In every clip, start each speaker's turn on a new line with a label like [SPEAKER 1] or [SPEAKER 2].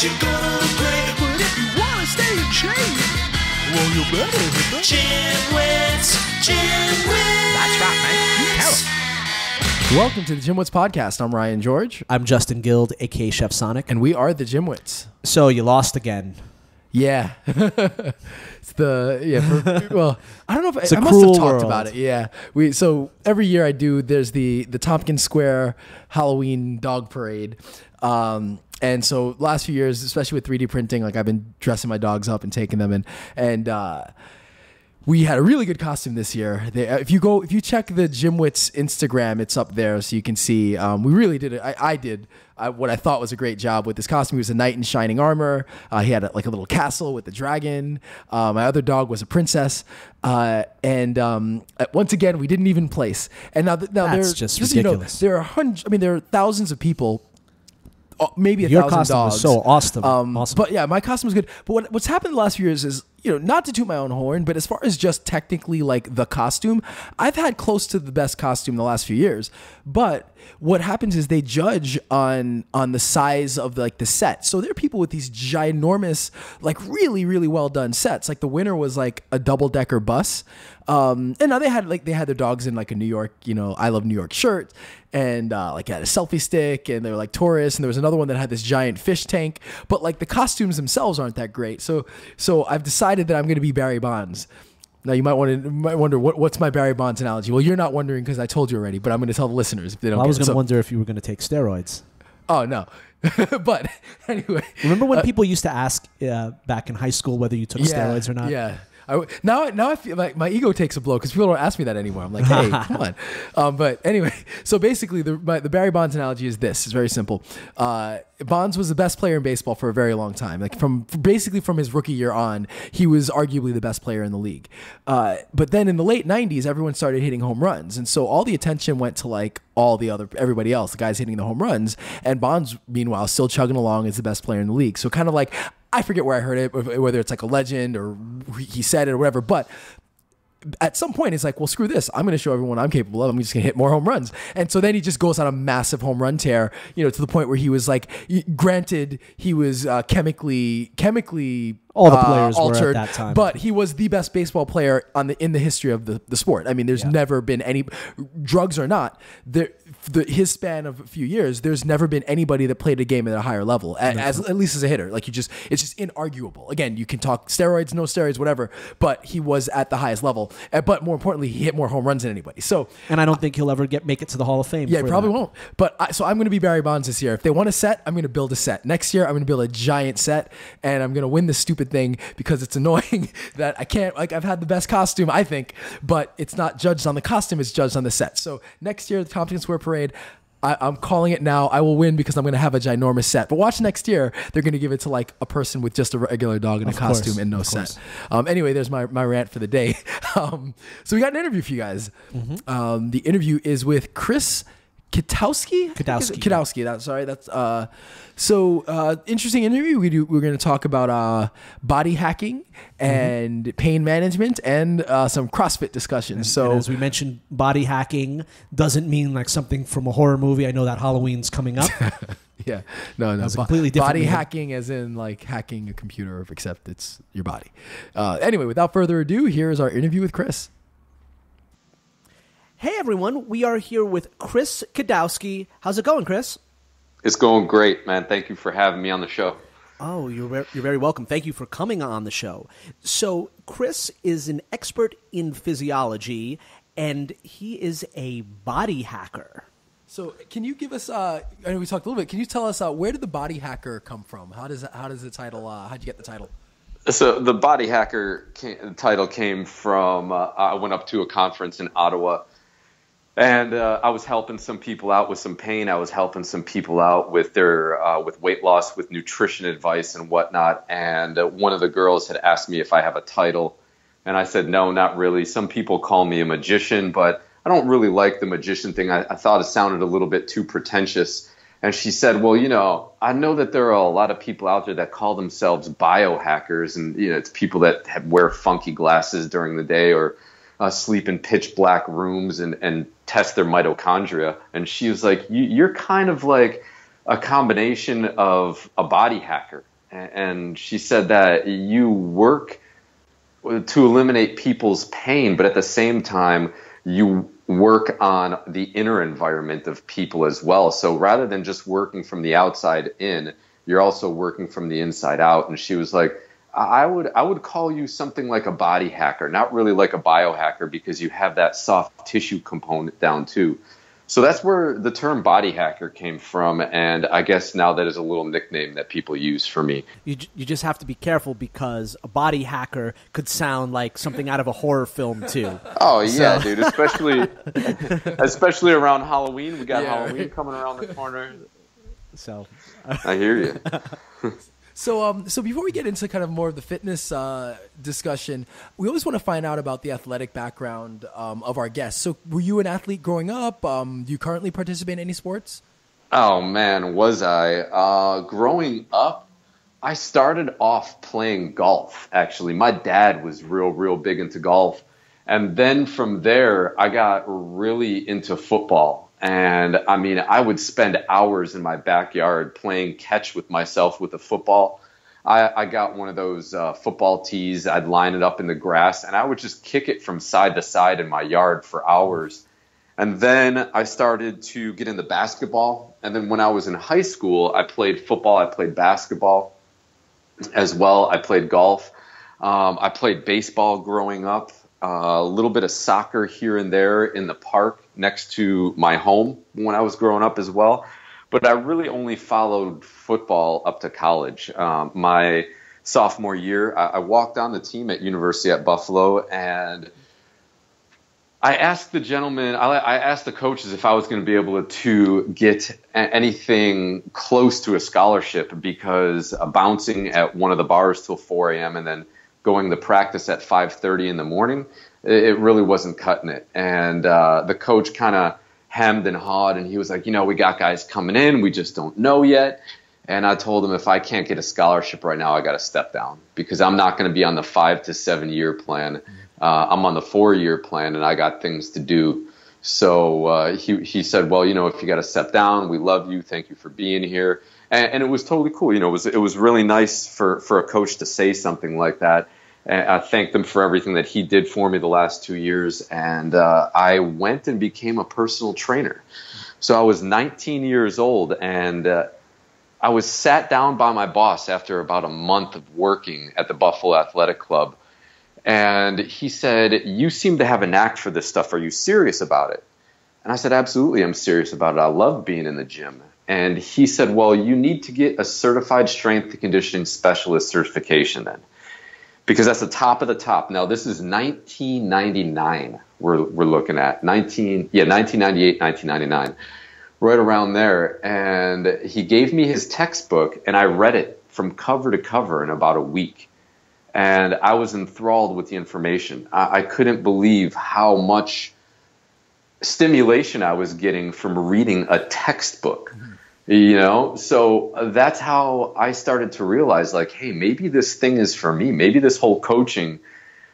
[SPEAKER 1] you're gonna look great. But if you wanna stay in shape, well, you better hit the GymWits.
[SPEAKER 2] That's right, man. You tell 'em.
[SPEAKER 3] Welcome to the GymWits podcast. I'm Ryan George.
[SPEAKER 2] I'm Justin Guild, aka Chef Sonic.
[SPEAKER 3] And we are the GymWits.
[SPEAKER 2] So you lost again.
[SPEAKER 3] Yeah. It's well, I don't know if
[SPEAKER 2] It's a
[SPEAKER 3] I must have
[SPEAKER 2] cruel
[SPEAKER 3] talked
[SPEAKER 2] world.
[SPEAKER 3] about it. Yeah. So every year I do, there's the Tompkins Square Halloween dog parade. And so last few years, especially with 3D printing, like I've been dressing my dogs up and taking them in. And we had a really good costume this year. If you check the GymWits Instagram, it's up there so you can see. We really did it. I did what I thought was a great job with this costume. He was a knight in shining armor. He had a little castle with the dragon. My other dog was a princess. And once again, we didn't even place. And now
[SPEAKER 2] That's just ridiculous.
[SPEAKER 3] There are there are thousands of people. Maybe
[SPEAKER 2] Your
[SPEAKER 3] 1,000
[SPEAKER 2] costume
[SPEAKER 3] dogs.
[SPEAKER 2] was so awesome.
[SPEAKER 3] But yeah, my costume was good. But what's happened the last few years is, not to toot my own horn, but as far as just technically like the costume, I've had close to the best costume the last few years. But what happens is they judge on the size of the set. So there are people with these ginormous, like really, really well done sets. Like the winner was like a double-decker bus. And now they had their dogs in like a New York, I Love New York shirt, and had a selfie stick, and they were like tourists, and there was another one that had this giant fish tank, but like the costumes themselves aren't that great. So I've decided that I'm going to be Barry Bonds. Now you might wonder what's my Barry Bonds analogy. Well, you're not wondering because I told you already, but I'm going to tell the listeners if they don't.
[SPEAKER 2] I was going to
[SPEAKER 3] So,
[SPEAKER 2] wonder if you were going to take steroids.
[SPEAKER 3] Oh no. But anyway,
[SPEAKER 2] Remember when people used to ask back in high school whether you took steroids or not?
[SPEAKER 3] Yeah. Now I feel like my ego takes a blow because people don't ask me that anymore. I'm like, hey, come on. But anyway, so basically the Barry Bonds analogy is this. It's very simple. Bonds was the best player in baseball for a very long time. Like from his rookie year on, he was arguably the best player in the league. But then in the late 90s, everyone started hitting home runs. And so all the attention went to like everybody else, the guys hitting the home runs. And Bonds, meanwhile, still chugging along as the best player in the league. So kind of like, I forget where I heard it, whether it's like a legend or he said it or whatever, but at some point it's like, well, screw this. I'm going to show everyone I'm capable of. I'm just going to hit more home runs. And so then he just goes on a massive home run tear, to the point where he was like, granted, he was chemically
[SPEAKER 2] All the players
[SPEAKER 3] altered,
[SPEAKER 2] were at that time.
[SPEAKER 3] but he was the best baseball player in the history of the sport. I mean, there's never been any, drugs or not, his span of a few years, there's never been anybody that played a game at a higher level, at least as a hitter. Like it's just inarguable. Again, you can talk steroids, no steroids, whatever, but he was at the highest level. But more importantly, he hit more home runs than anybody. So,
[SPEAKER 2] and I don't think he'll ever make it to the Hall of Fame.
[SPEAKER 3] Yeah,
[SPEAKER 2] for
[SPEAKER 3] probably
[SPEAKER 2] that.
[SPEAKER 3] won't. But so I'm going to be Barry Bonds this year. If they want a set, I'm going to build a set. Next year, I'm going to build a giant set, and I'm going to win this stupid thing because it's annoying that I can't. Like I've had the best costume, I think, but it's not judged on the costume; it's judged on the set. So next year, the Tompkins Square Parade. I'm calling it now. I will win because I'm going to have a ginormous set. But watch next year, they're going to give it to like a person with just a regular dog in a costume and no set. Anyway, there's my rant for the day. So we got an interview for you guys. Mm-hmm. The interview is with Chris Kidawski. Interesting interview. We're going to talk about body hacking and pain management and some CrossFit discussions.
[SPEAKER 2] And as we mentioned, body hacking doesn't mean like something from a horror movie. I know that Halloween's coming up.
[SPEAKER 3] Yeah, no.
[SPEAKER 2] That's a completely different
[SPEAKER 3] body
[SPEAKER 2] meaning.
[SPEAKER 3] hacking, as in like hacking a computer, except it's your body. Anyway, without further ado, here is our interview with Chris.
[SPEAKER 2] Hey everyone, we are here with Chris Kidawski. How's it going, Chris?
[SPEAKER 4] It's going great, man. Thank you for having me on the show.
[SPEAKER 2] Oh, you're very welcome. Thank you for coming on the show. So Chris is an expert in physiology, and he is a body hacker.
[SPEAKER 3] So can you give us, I know we talked a little bit, can you tell us where did the body hacker come from? How does the title, how'd you get the title?
[SPEAKER 4] So the body hacker title came from, I went up to a conference in Ottawa, and I was helping some people out with some pain. I was helping some people out with their with weight loss, with nutrition advice and whatnot. And one of the girls had asked me if I have a title, and I said, no, not really. Some people call me a magician, but I don't really like the magician thing. I thought it sounded a little bit too pretentious. And she said, well, I know that there are a lot of people out there that call themselves biohackers, and it's people that wear funky glasses during the day or sleep in pitch black rooms and test their mitochondria. And she was like, you're kind of like a combination of a body hacker. And she said that you work to eliminate people's pain, but at the same time, you work on the inner environment of people as well. So rather than just working from the outside in, you're also working from the inside out. And she was like, I would call you something like a body hacker, not really like a biohacker, because you have that soft tissue component down too. So that's where the term body hacker came from, and I guess now that is a little nickname that people use for me.
[SPEAKER 2] You just have to be careful because a body hacker could sound like something out of a horror film too.
[SPEAKER 4] Oh yeah, dude, especially around Halloween. We got Halloween coming around the corner.
[SPEAKER 2] So
[SPEAKER 4] I hear you.
[SPEAKER 3] So before we get into kind of more of the fitness discussion, we always want to find out about the athletic background of our guests. So were you an athlete growing up? Do you currently participate in any sports?
[SPEAKER 4] Oh, man, was I? Growing up, I started off playing golf, actually. My dad was real big into golf. And then from there, I got really into football. And I mean, I would spend hours in my backyard playing catch with myself with a football. I got one of those football tees. I'd line it up in the grass, and I would just kick it from side to side in my yard for hours. And then I started to get into basketball. And then when I was in high school, I played football. I played basketball as well. I played golf. I played baseball growing up. A little bit of soccer here and there in the park next to my home when I was growing up as well. But I really only followed football up to college. My sophomore year, I walked on the team at University at Buffalo, and I asked the gentleman, I asked the coaches if I was going to be able to get anything close to a scholarship, because bouncing at one of the bars till 4 a.m. and then going to practice at 5:30 in the morning, it really wasn't cutting it. And the coach kind of hemmed and hawed, and he was like, we got guys coming in, we just don't know yet. And I told him, if I can't get a scholarship right now, I got to step down, because I'm not going to be on the 5 to 7 year plan. I'm on the 4-year plan, and I got things to do. So he said, well, if you got to step down, we love you, thank you for being here. And it was totally cool. It was really nice for a coach to say something like that. And I thanked him for everything that he did for me the last 2 years. And I went and became a personal trainer. So I was 19 years old, and I was sat down by my boss after about a month of working at the Buffalo Athletic Club. And he said, you seem to have a knack for this stuff. Are you serious about it? And I said, absolutely, I'm serious about it. I love being in the gym. And he said, well, you need to get a certified strength and conditioning specialist certification then, because that's the top of the top. Now, this is 1999 we're looking at. 1998, 1999, right around there. And he gave me his textbook, and I read it from cover to cover in about a week. And I was enthralled with the information. I couldn't believe how much stimulation I was getting from reading a textbook. So that's how I started to realize, like, hey, maybe this thing is for me. Maybe this whole coaching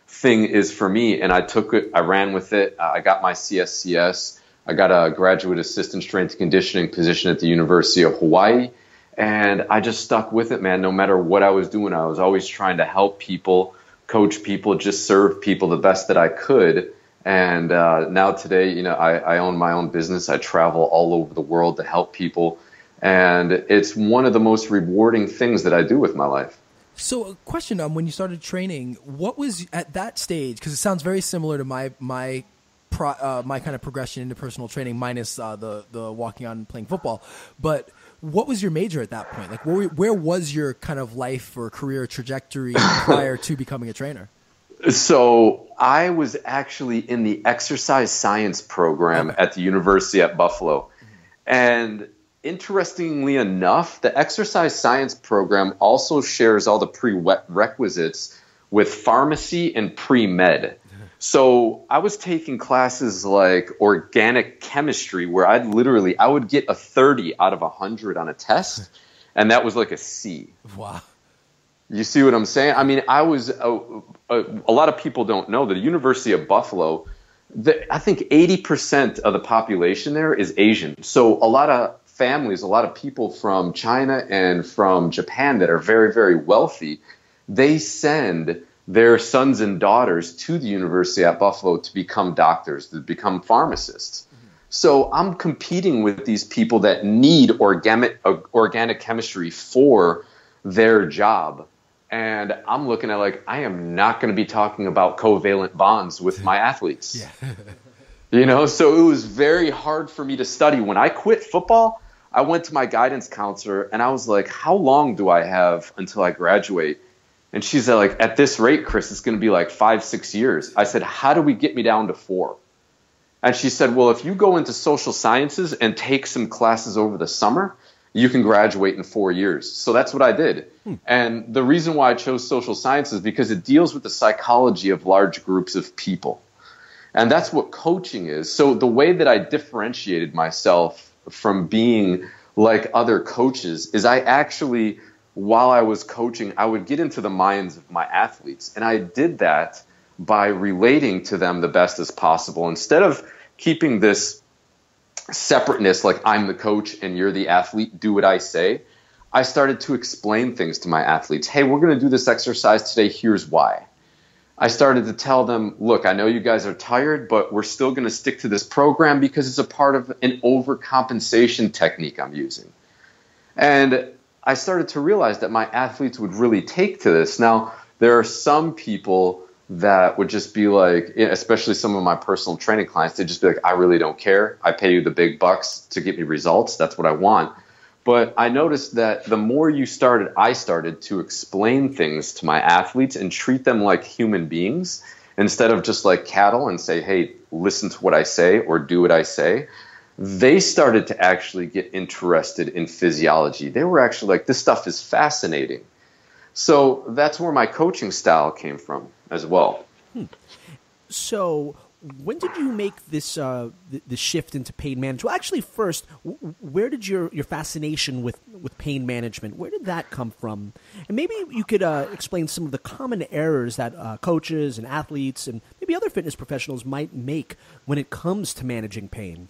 [SPEAKER 4] thing is for me. And I took it, I ran with it. I got my CSCS. I got a graduate assistant strength and conditioning position at the University of Hawaii. And I just stuck with it, man. No matter what I was doing, I was always trying to help people, coach people, just serve people the best that I could. And now today, I own my own business. I travel all over the world to help people. And it's one of the most rewarding things that I do with my life.
[SPEAKER 3] So a question, when you started training, what was at that stage, because it sounds very similar to my kind of progression into personal training, minus the walking on and playing football. But what was your major at that point? Like, where was your kind of life or career trajectory prior to becoming a trainer?
[SPEAKER 4] So I was actually in the exercise science program at the University at Buffalo. And interestingly enough, the exercise science program also shares all the prerequisites with pharmacy and pre-med. So I was taking classes like organic chemistry, where I would get a 30 out of 100 on a test, and that was like a C.
[SPEAKER 3] Wow.
[SPEAKER 4] You see what I'm saying? I mean, I was a lot of people don't know, the University of Buffalo, I think 80% of the population there is Asian. So a lot of families, a lot of people from China and from Japan that are very, very wealthy, they send their sons and daughters to the university at Buffalo to become doctors, to become pharmacists. So I'm competing with these people that need organic chemistry for their job. And I'm looking at like, I am not going to be talking about covalent bonds with my athletes. So it was very hard for me to study. When I quit football, I went to my guidance counselor and I was like, how long do I have until I graduate? And she said, like, at this rate, Chris, it's going to be like 5-6 years. I said, how do we get me down to 4? And she said, well, if you go into social sciences and take some classes over the summer, you can graduate in 4 years. So that's what I did. And the reason why I chose social sciences is because it deals with the psychology of large groups of people. And that's what coaching is. So the way that I differentiated myself from being like other coaches is I actually, while I was coaching, I would get into the minds of my athletes. And I did that by relating to them the best as possible. Instead of keeping this separateness, like I'm the coach and you're the athlete, do what I say, I started to explain things to my athletes. Hey, we're going to do this exercise today. Here's why. I started to tell them, look, I know you guys are tired, but we're still going to stick to this program because it's a part of an overcompensation technique I'm using. And I started to realize that my athletes would really take to this. Now, there are some people that would just be like, especially some of my personal training clients, they'd just be like, I really don't care. I pay you the big bucks to get me results. That's what I want. But I noticed that the more I started to explain things to my athletes and treat them like human beings instead of just like cattle and say, hey, listen to what I say or do what I say. They started to actually get interested in physiology. They were actually like, this stuff is fascinating. So that's where my coaching style came from as well.
[SPEAKER 2] So when did you make this the shift into pain management? Well, actually, first, where did your fascination with pain management, where did that come from? And maybe you could explain some of the common errors that coaches and athletes and maybe other fitness professionals might make when it comes to managing pain.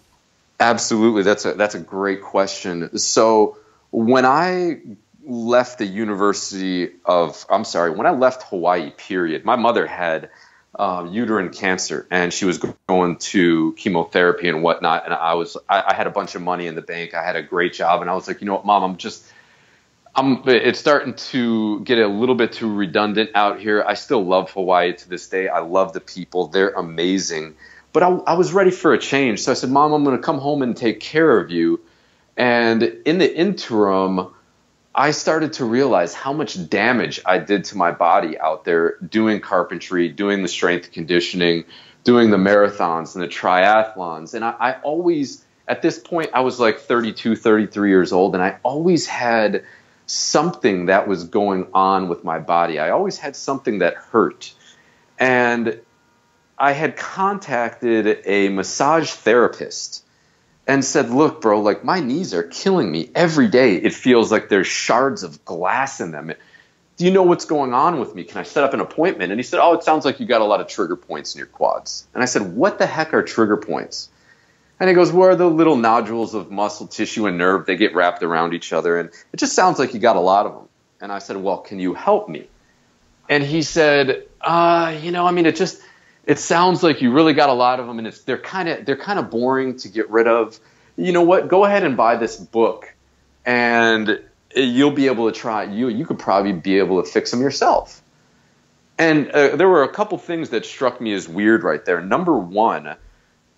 [SPEAKER 4] Absolutely. That's a great question. So when I left when I left Hawaii, period, my mother had uterine cancer and she was going to chemotherapy and whatnot. And I had a bunch of money in the bank. I had a great job. And I was like, you know what, Mom, it's starting to get a little bit too redundant out here. I still love Hawaii to this day. I love the people. They're amazing. But I was ready for a change. So I said, Mom, I'm going to come home and take care of you. And in the interim, I started to realize how much damage I did to my body out there doing carpentry, doing the strength conditioning, doing the marathons and the triathlons. And I always, at this point, I was like 32, 33 years old, and I always had something that was going on with my body. I always had something that hurt. And I had contacted a massage therapist and said, look, bro, like my knees are killing me every day. It feels like there's shards of glass in them. Do you know what's going on with me? Can I set up an appointment? And he said, oh, it sounds like you got a lot of trigger points in your quads. And I said, what the heck are trigger points? And he goes, well, the little nodules of muscle tissue and nerve, they get wrapped around each other. And it just sounds like you got a lot of them. And I said, well, can you help me? And he said, it sounds like you really got a lot of them, and they're kind of boring to get rid of. You know what? Go ahead and buy this book, and you'll be able to try. You could probably be able to fix them yourself. And there were a couple things that struck me as weird right there. Number one,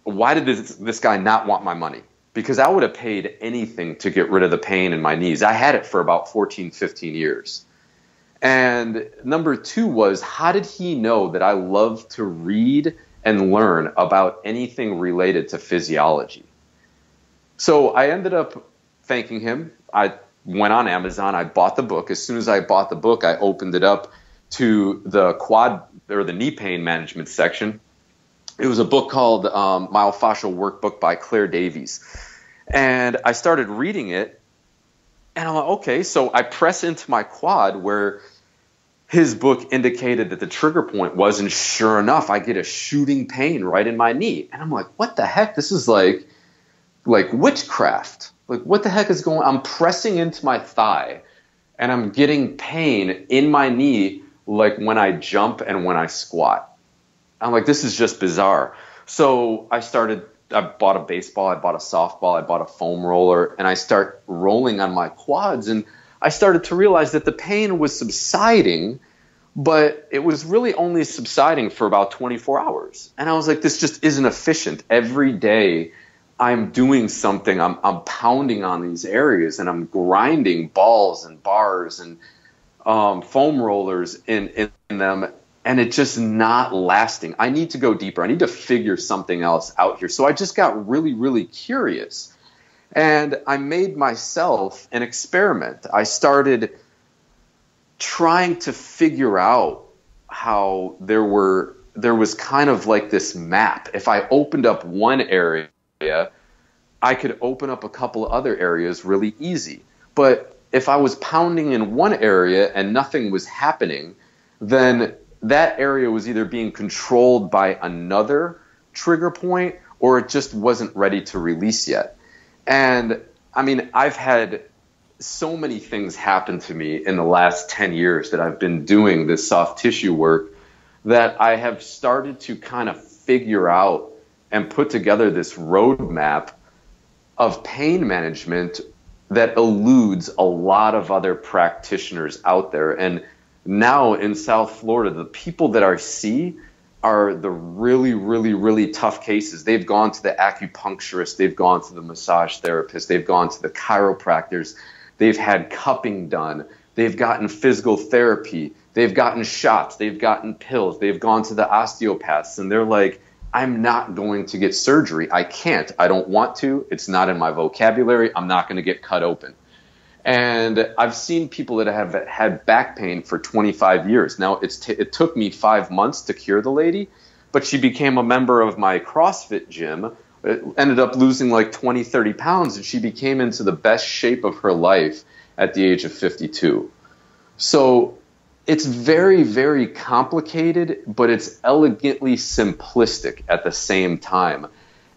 [SPEAKER 4] why did this guy not want my money? Because I would have paid anything to get rid of the pain in my knees. I had it for about 14, 15 years. And number two was, how did he know that I love to read and learn about anything related to physiology? So I ended up thanking him. I went on Amazon. I bought the book. As soon as I bought the book, I opened it up to the quad or the knee pain management section. It was a book called Myofascial Workbook by Claire Davies. And I started reading it. And I'm like, okay, so I press into my quad where his book indicated that the trigger point was, and sure enough, I get a shooting pain right in my knee. And I'm like, what the heck? This is like witchcraft. Like, what the heck is going on? I'm pressing into my thigh and I'm getting pain in my knee, like when I jump and when I squat. I'm like, this is just bizarre. So I bought a baseball, I bought a softball, I bought a foam roller, and I start rolling on my quads. And I started to realize that the pain was subsiding, but it was really only subsiding for about 24 hours. And I was like, this just isn't efficient. Every day I'm doing something, I'm pounding on these areas, and I'm grinding balls and bars and foam rollers in them, and it's just not lasting. I need to go deeper. I need to figure something else out here. So I just got really, really curious, and I made myself an experiment. I started trying to figure out how there was kind of like this map. If I opened up one area, I could open up a couple of other areas really easy. But if I was pounding in one area and nothing was happening, then that area was either being controlled by another trigger point, or it just wasn't ready to release yet. And I mean, I've had so many things happen to me in the last 10 years that I've been doing this soft tissue work, that I have started to kind of figure out and put together this roadmap of pain management that eludes a lot of other practitioners out there. And now in South Florida, the people that I see are the really, really, really tough cases. They've gone to the acupuncturist, they've gone to the massage therapist, they've gone to the chiropractors, they've had cupping done, they've gotten physical therapy, they've gotten shots, they've gotten pills, they've gone to the osteopaths, and they're like, I'm not going to get surgery. I can't. I don't want to. It's not in my vocabulary. I'm not going to get cut open. And I've seen people that have had back pain for 25 years. Now, it took me 5 months to cure the lady, but she became a member of my CrossFit gym, ended up losing like 20, 30 pounds, and she became into the best shape of her life at the age of 52. So it's very, very complicated, but it's elegantly simplistic at the same time.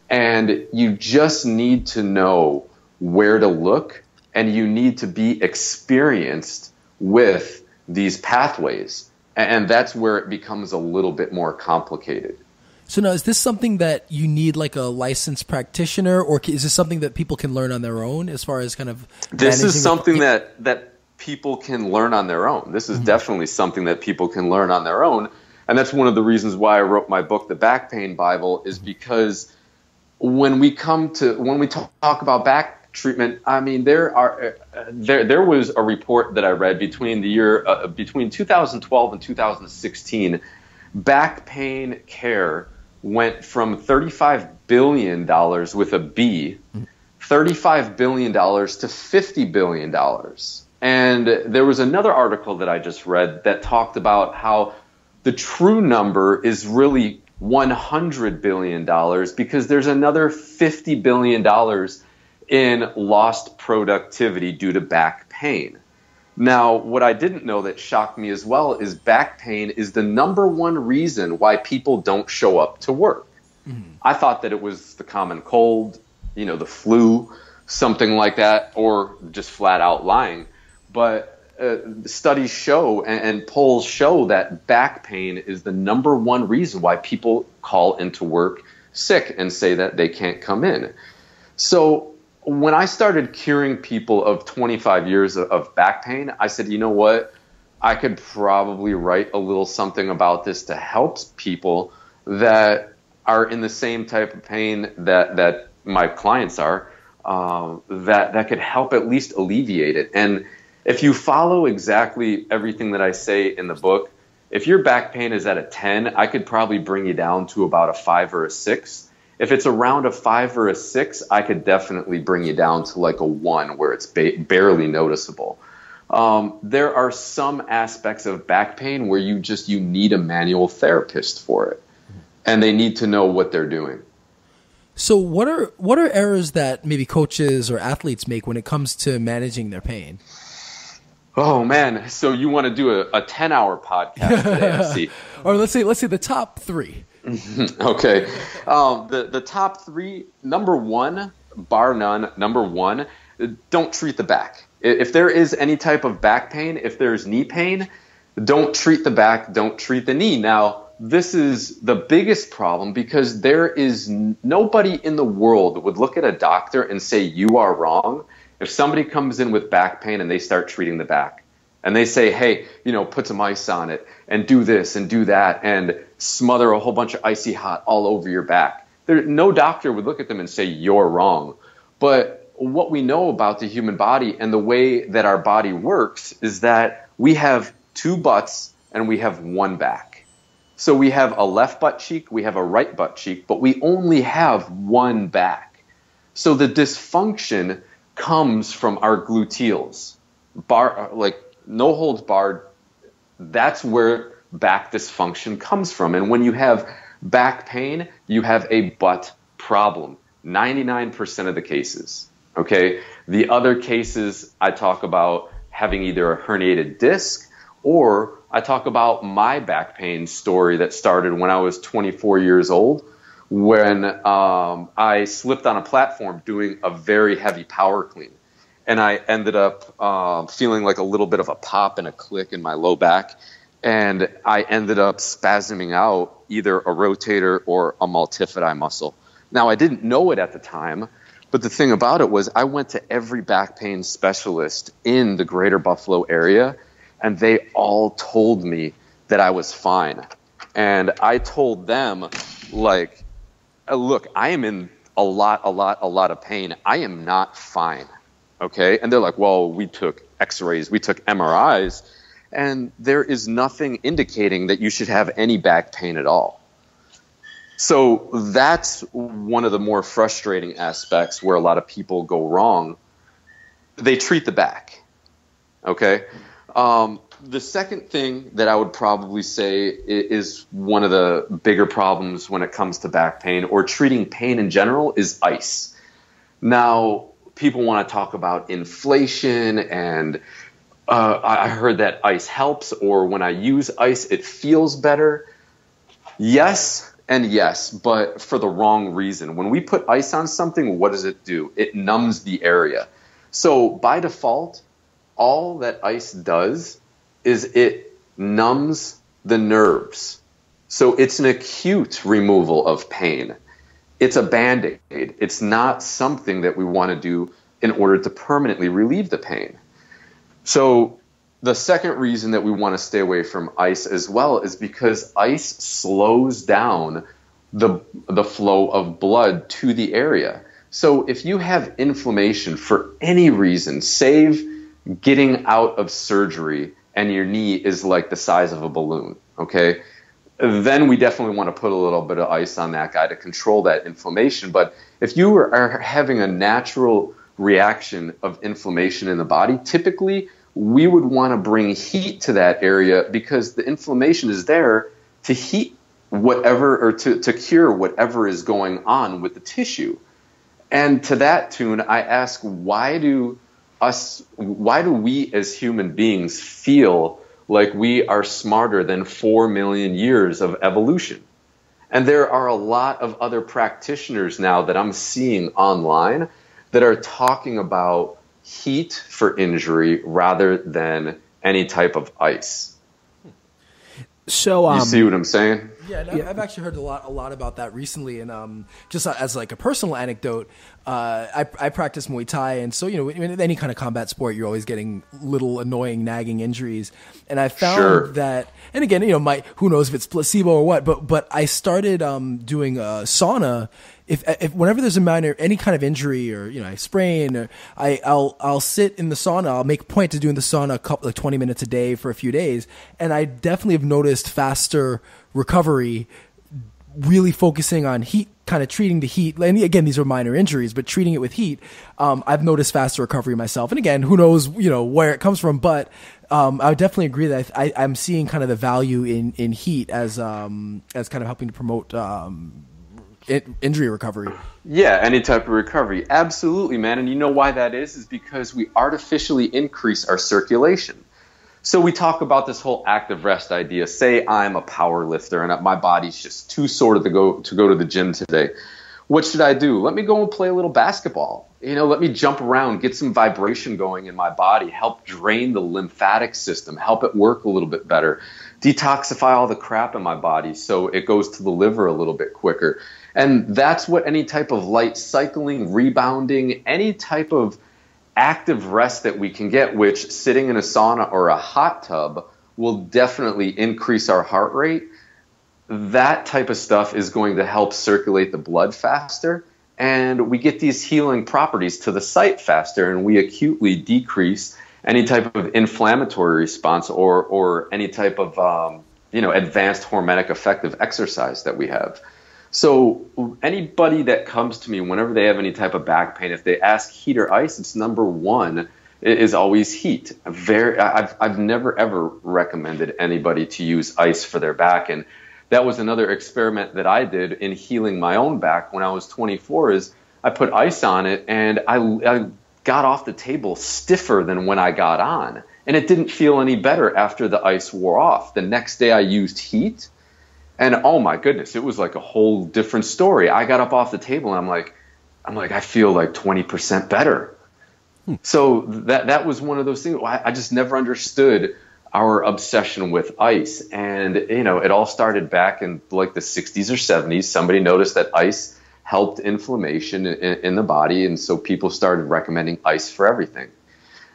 [SPEAKER 4] And you just need to know where to look, and you need to be experienced with these pathways. And that's where it becomes a little bit more complicated.
[SPEAKER 3] So now, is this something that you need like a licensed practitioner, or is this something that people can learn on their own as far as kind of
[SPEAKER 4] This is something that people can learn on their own. This is definitely something that people can learn on their own. And that's one of the reasons why I wrote my book, The Back Pain Bible, is because when we talk about back treatment, I mean, there was a report that I read between 2012 and 2016. Back pain care went from $35 billion with a B, $35 billion to $50 billion. And there was another article that I just read that talked about how the true number is really $100 billion, because there's another $50 billion in lost productivity due to back pain. Now, what I didn't know that shocked me as well is back pain is the number one reason why people don't show up to work. I thought that it was the common cold, the flu, something like that, or just flat out lying. But studies show and polls show that back pain is the number one reason why people call into work sick and say that they can't come in. So when I started curing people of 25 years of back pain, I said, you know what? I could probably write a little something about this to help people that are in the same type of pain that my clients are, that could help at least alleviate it. And if you follow exactly everything that I say in the book, if your back pain is at a 10, I could probably bring you down to about a 5 or a 6. If it's around a 5 or a 6, I could definitely bring you down to like a 1 where it's barely noticeable. There are some aspects of back pain where you need a manual therapist for it, and they need to know what they're doing.
[SPEAKER 3] So what are errors that maybe coaches or athletes make when it comes to managing their pain?
[SPEAKER 4] Oh man, so you want to do a 10-hour podcast today, I see.
[SPEAKER 3] Or let's say the top 3.
[SPEAKER 4] Okay. The top 3, number 1, bar none, number 1, don't treat the back. If there is any type of back pain, if there's knee pain, don't treat the back, don't treat the knee. Now, this is the biggest problem because there is nobody in the world would look at a doctor and say, you are wrong. If somebody comes in with back pain and they start treating the back and they say, hey, put some ice on it and do this and do that and smother a whole bunch of icy hot all over your back. No doctor would look at them and say, you're wrong. But what we know about the human body and the way that our body works is that we have two butts and we have one back. So we have a left butt cheek, we have a right butt cheek, but we only have one back. So the dysfunction comes from our gluteals. No holds barred, that's where back dysfunction comes from. And when you have back pain, you have a butt problem. 99% of the cases. Okay. The other cases I talk about having either a herniated disc, or I talk about my back pain story that started when I was 24 years old, when I slipped on a platform doing a very heavy power clean. And I ended up feeling like a little bit of a pop and a click in my low back. And I ended up spasming out either a rotator or a multifidi muscle. Now, I didn't know it at the time, but the thing about it was I went to every back pain specialist in the greater Buffalo area, and they all told me that I was fine. And I told them, look, I am in a lot of pain. I am not fine, okay? And they're like, well, we took x-rays, we took MRIs, and there is nothing indicating that you should have any back pain at all. So that's one of the more frustrating aspects where a lot of people go wrong. They treat the back, okay? The second thing that I would probably say is one of the bigger problems when it comes to back pain or treating pain in general is ice. Now, people want to talk about inflation and I heard that ice helps, or when I use ice, it feels better. Yes and yes, but for the wrong reason. When we put ice on something, what does it do? It numbs the area. So by default, all that ice does is it numbs the nerves. So it's an acute removal of pain. It's a Band-Aid. It's not something that we want to do in order to permanently relieve the pain. So the second reason that we want to stay away from ice as well is because ice slows down the flow of blood to the area. So if you have inflammation for any reason, save getting out of surgery and your knee is like the size of a balloon, okay, then we definitely want to put a little bit of ice on that guy to control that inflammation. But if you are having a natural reaction of inflammation in the body, typically we would want to bring heat to that area because the inflammation is there to heat whatever or to cure whatever is going on with the tissue. And to that tune, I ask, why do we as human beings feel like we are smarter than 4 million years of evolution? And there are a lot of other practitioners now that I'm seeing online that are talking about heat for injury rather than any type of ice.
[SPEAKER 2] So
[SPEAKER 4] you see what I'm saying?
[SPEAKER 3] Yeah, no, I've actually heard a lot about that recently, and just as like a personal anecdote, I practice Muay Thai, and so in any kind of combat sport, you're always getting little annoying, nagging injuries, and I found that, and again, who knows if it's placebo or what, but I started doing sauna. If whenever there's any kind of injury or I sprain, or I'll sit in the sauna. I'll make a point to doing the sauna 20 minutes a day for a few days, and I definitely have noticed faster recovery, really focusing on heat, kind of treating the heat. And again, these are minor injuries, but treating it with heat, I've noticed faster recovery myself. And again, who knows, where it comes from, but I would definitely agree that I'm seeing kind of the value in heat as kind of helping to promote injury recovery.
[SPEAKER 4] Yeah, any type of recovery. Absolutely, man. And you know why that is because we artificially increase our circulation. So we talk about this whole active rest idea. Say I'm a power lifter and my body's just too sore to go to the gym today. What should I do? Let me go and play a little basketball. Let me jump around, get some vibration going in my body, help drain the lymphatic system, help it work a little bit better, detoxify all the crap in my body so it goes to the liver a little bit quicker. And that's what any type of light cycling, rebounding, any type of active rest that we can get, which sitting in a sauna or a hot tub will definitely increase our heart rate. That type of stuff is going to help circulate the blood faster, and we get these healing properties to the site faster, and we acutely decrease any type of inflammatory response or any type of advanced hormonic effect of exercise that we have. So anybody that comes to me whenever they have any type of back pain, if they ask heat or ice, it's number one is always heat. I've never ever recommended anybody to use ice for their back, and that was another experiment that I did in healing my own back when I was 24. Is I put ice on it, and I got off the table stiffer than when I got on, and it didn't feel any better after the ice wore off. The next day I used heat, and oh my goodness, it was like a whole different story. I got up off the table, and I'm like, I feel like 20% better. So that was one of those things. I just never understood our obsession with ice. And, it all started back in like the 60s or 70s. Somebody noticed that ice helped inflammation in the body. And so people started recommending ice for everything.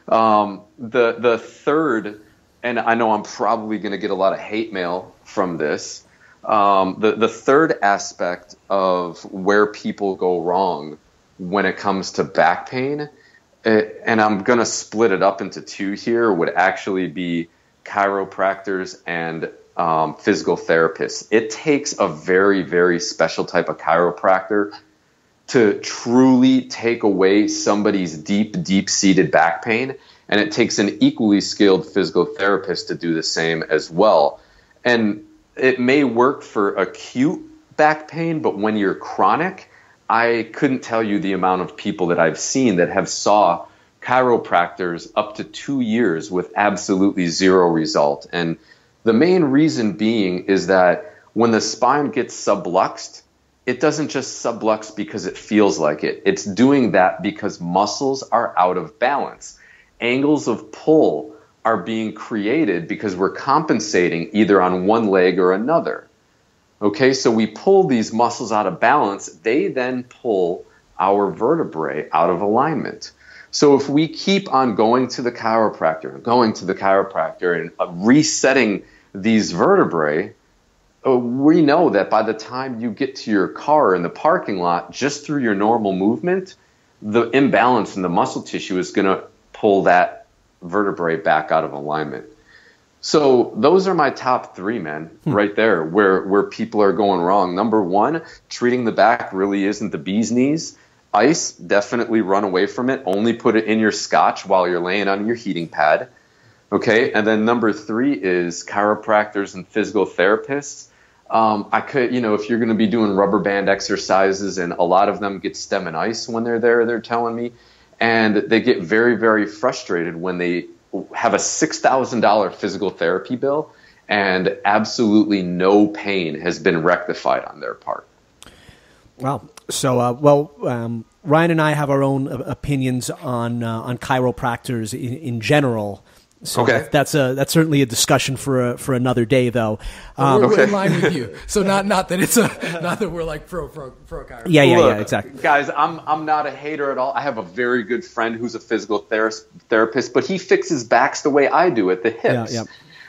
[SPEAKER 4] The third, and I know I'm probably going to get a lot of hate mail from this, the third aspect of where people go wrong when it comes to back pain, and I'm going to split it up into two here, would actually be chiropractors and physical therapists. It takes a very, very special type of chiropractor to truly take away somebody's deep-seated back pain, and it takes an equally skilled physical therapist to do the same as well. And it may work for acute back pain, but when you're chronic, I couldn't tell you the amount of people that I've seen that have saw chiropractors up to 2 years with absolutely zero result. And the main reason being is that when the spine gets subluxed, it doesn't just sublux because it feels like it. It's doing that because muscles are out of balance. Angles of pull are being created because we're compensating either on one leg or another. Okay, so we pull these muscles out of balance. They then pull our vertebrae out of alignment. So if we keep on going to the chiropractor and resetting these vertebrae, we know that by the time you get to your car in the parking lot, just through your normal movement, the imbalance in the muscle tissue is going to pull that vertebrae back out of alignment. So those are my top three, man, right there, where people are going wrong. Number one, treating the back really isn't the bee's knees. Ice, definitely run away from it. Only put it in your scotch while you're laying on your heating pad. Okay, and then number three is chiropractors and physical therapists. I could, if you're going to be doing rubber band exercises, and a lot of them get stem and ice when they're there, they're telling me, and they get very, very frustrated when they have a $6,000 physical therapy bill and absolutely no pain has been rectified on their part.
[SPEAKER 2] Wow. So, Ryan and I have our own opinions on chiropractors in general. So
[SPEAKER 3] okay.
[SPEAKER 2] That's certainly a discussion for another day, though.
[SPEAKER 3] We're in line with you. So not that we're like pro chiropractor.
[SPEAKER 2] Yeah, exactly.
[SPEAKER 4] Guys, I'm not a hater at all. I have a very good friend who's a physical therapist, but he fixes backs the way I do at the hips.
[SPEAKER 2] Yeah.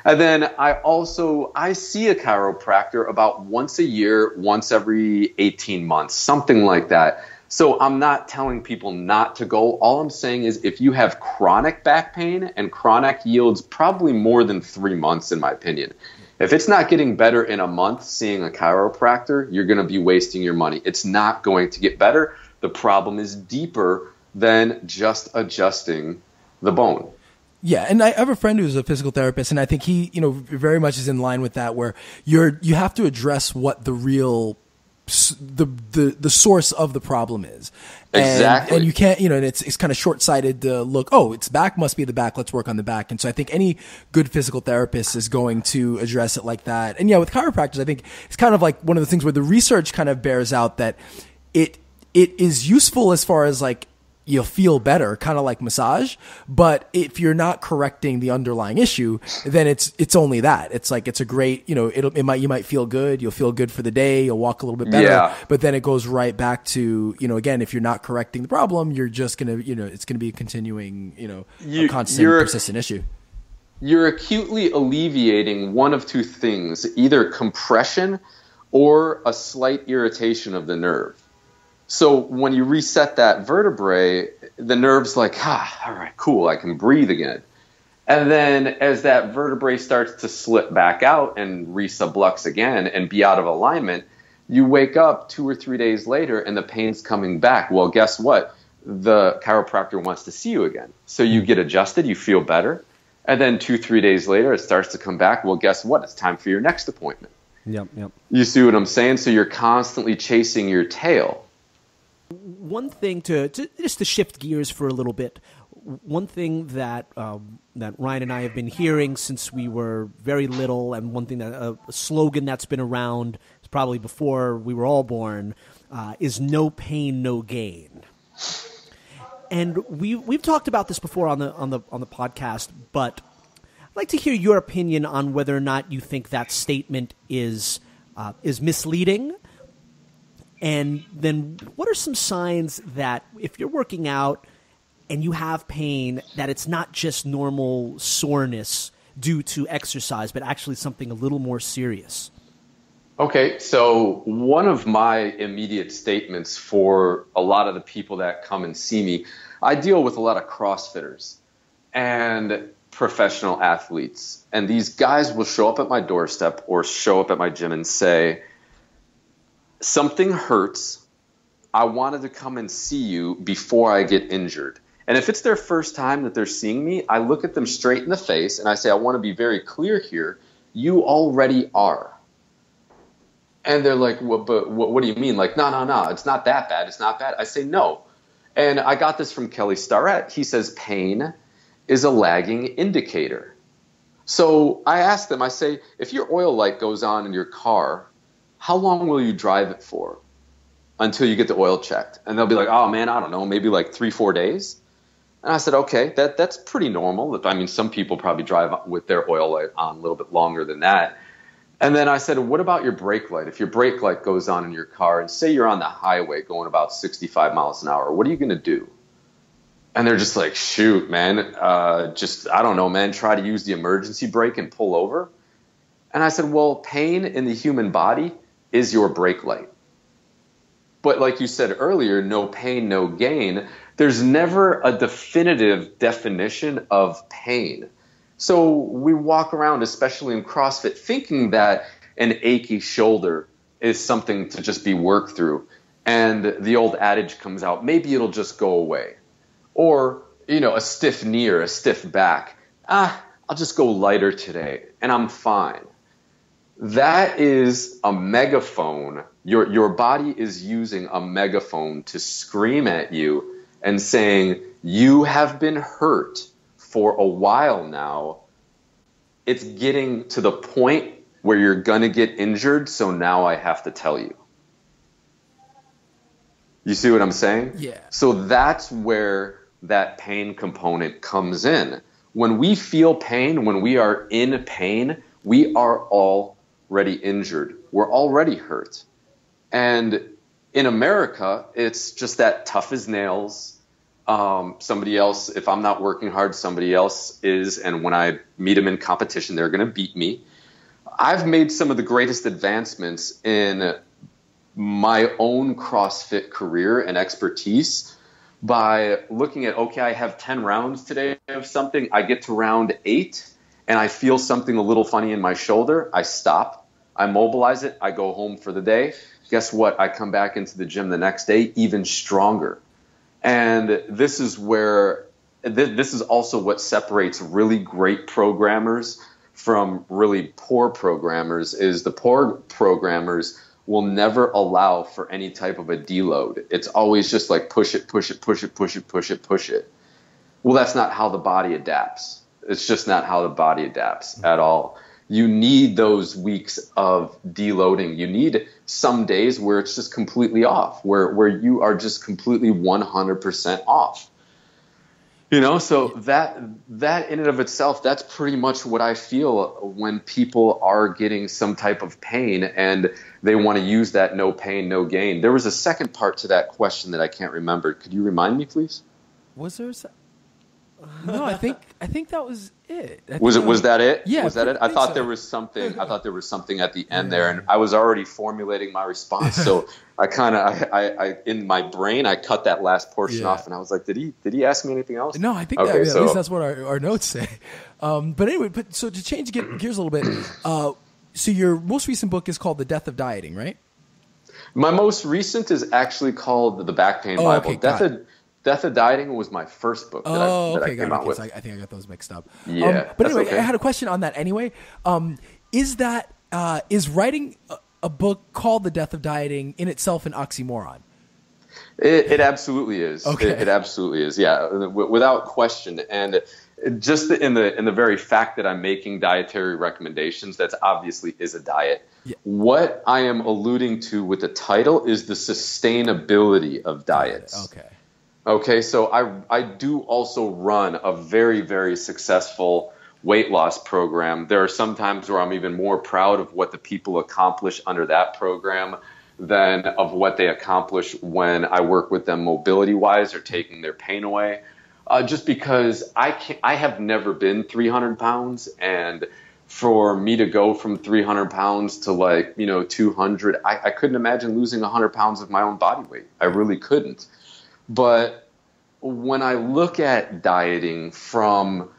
[SPEAKER 4] And then I see a chiropractor about once a year, once every 18 months, something like that. So I'm not telling people not to go. All I'm saying is if you have chronic back pain, and chronic yields probably more than 3 months, in my opinion. If it's not getting better in a month, seeing a chiropractor, you're going to be wasting your money. It's not going to get better. The problem is deeper than just adjusting the bone.
[SPEAKER 3] Yeah, and I have a friend who's a physical therapist, and I think he, very much is in line with that, where you have to address what the real the source of the problem is.
[SPEAKER 4] Exactly.
[SPEAKER 3] And you can't, and it's kind of short-sighted to look, it's back, must be the back, let's work on the back. And so I think any good physical therapist is going to address it like that. And yeah, with chiropractors, I think it's kind of like one of the things where the research kind of bears out that it is useful as far as like you'll feel better, kind of like massage. But if you're not correcting the underlying issue, then it's only that. It's like, it's a great, you might feel good. You'll feel good for the day. You'll walk a little bit better. Yeah. But then it goes right back to, again, if you're not correcting the problem, you're just going to, it's going to be a continuing, a constant, persistent issue.
[SPEAKER 4] You're acutely alleviating one of two things, either compression or a slight irritation of the nerve. So when you reset that vertebrae, the nerve's like, all right, cool, I can breathe again. And then as that vertebrae starts to slip back out and resublux again and be out of alignment, you wake up 2 or 3 days later and the pain's coming back. Well, guess what? The chiropractor wants to see you again. So you get adjusted, you feel better. And then 2-3 days later, it starts to come back. Well, guess what? It's time for your next appointment.
[SPEAKER 2] Yep.
[SPEAKER 4] You see what I'm saying? So you're constantly chasing your tail.
[SPEAKER 2] One thing to shift gears for a little bit. One thing that Ryan and I have been hearing since we were very little, and one thing that a slogan that's been around probably before we were all born, is no pain, no gain. And we've talked about this before on the podcast, but I'd like to hear your opinion on whether or not you think that statement is misleading. And then what are some signs that if you're working out and you have pain, that it's not just normal soreness due to exercise, but actually something a little more serious?
[SPEAKER 4] Okay, so one of my immediate statements for a lot of the people that come and see me, I deal with a lot of CrossFitters and professional athletes. And these guys will show up at my doorstep or show up at my gym and say, something hurts. I wanted to come and see you before I get injured. And if it's their first time that they're seeing me, I look at them straight in the face and I say, I want to be very clear here. You already are. And they're like, well, but what do you mean? Like, no, it's not that bad. It's not bad. I say, no. And I got this from Kelly Starrett. He says pain is a lagging indicator. So I ask them, I say, if your oil light goes on in your car, how long will you drive it for until you get the oil checked? And they'll be like, oh, man, I don't know, maybe like 3-4 days. And I said, okay, that's pretty normal. I mean, some people probably drive with their oil light on a little bit longer than that. And then I said, what about your brake light? If your brake light goes on in your car and say you're on the highway going about 65 miles an hour, what are you going to do? And they're just like, shoot, man, I don't know, man, try to use the emergency brake and pull over. And I said, well, pain in the human body is your brake light. But like you said earlier, no pain, no gain. There's never a definitive definition of pain. So we walk around, especially in CrossFit, thinking that an achy shoulder is something to just be worked through. And the old adage comes out, maybe it'll just go away. Or, a stiff knee or a stiff back. I'll just go lighter today and I'm fine. That is a megaphone. Your body is using a megaphone to scream at you and saying, you have been hurt for a while now. It's getting to the point where you're going to get injured, so now I have to tell you. You see what I'm saying?
[SPEAKER 3] Yeah.
[SPEAKER 4] So that's where that pain component comes in. When we feel pain, when we are in pain, we are already injured. We're already hurt. And in America, it's just that tough as nails. Somebody else, if I'm not working hard, somebody else is. And when I meet them in competition, they're going to beat me. I've made some of the greatest advancements in my own CrossFit career and expertise by looking at, okay, I have 10 rounds today of something. I get to round 8 and I feel something a little funny in my shoulder. I stop, I mobilize it, I go home for the day. Guess what? I come back into the gym the next day even stronger. And this is where, this is also what separates really great programmers from really poor programmers, is the poor programmers will never allow for any type of a deload. It's always just like push it, push it, push it, push it, push it, push it. Well, that's not how the body adapts. It's just not how the body adapts at all. you need those weeks of deloading. You need some days where it's just completely off, where you are just completely 100% off. You know, so that in and of itself, that's pretty much what I feel when people are getting some type of pain and they want to use that no pain, no gain. There was a second part to that question that I can't remember. Could you remind me, please?
[SPEAKER 3] Was there? No, I think that was it.
[SPEAKER 4] Was that it?
[SPEAKER 3] Yeah.
[SPEAKER 4] Was that it? I thought there was something. I thought there was something at the end there, and I was already formulating my response. So I in my brain, I cut that last portion off, and I was like, did he ask me anything else?
[SPEAKER 3] No, I think
[SPEAKER 4] okay,
[SPEAKER 3] at least that's what our notes say. But anyway, so to change gears a little bit, so your most recent book is called The Death of Dieting, right?
[SPEAKER 4] My most recent is actually called The Back Pain Bible.
[SPEAKER 3] Okay,
[SPEAKER 4] Death of Dieting was my first book that I came out with.
[SPEAKER 3] So I think I got those mixed up.
[SPEAKER 4] Yeah,
[SPEAKER 3] but anyway,
[SPEAKER 4] okay.
[SPEAKER 3] I had a question on that anyway. Is writing a book called The Death of Dieting in itself an oxymoron?
[SPEAKER 4] It absolutely is.
[SPEAKER 3] Okay.
[SPEAKER 4] It absolutely is. Yeah, without question. And just in the very fact that I'm making dietary recommendations, that's obviously is a diet. Yeah. What I am alluding to with the title is the sustainability of diets. Okay, so I do also run a very, very successful weight loss program. There are some times where I'm even more proud of what the people accomplish under that program than of what they accomplish when I work with them mobility-wise or taking their pain away. Just because I have never been 300 pounds, and for me to go from 300 pounds to 200, I couldn't imagine losing 100 pounds of my own body weight. I really couldn't. But when I look at dieting from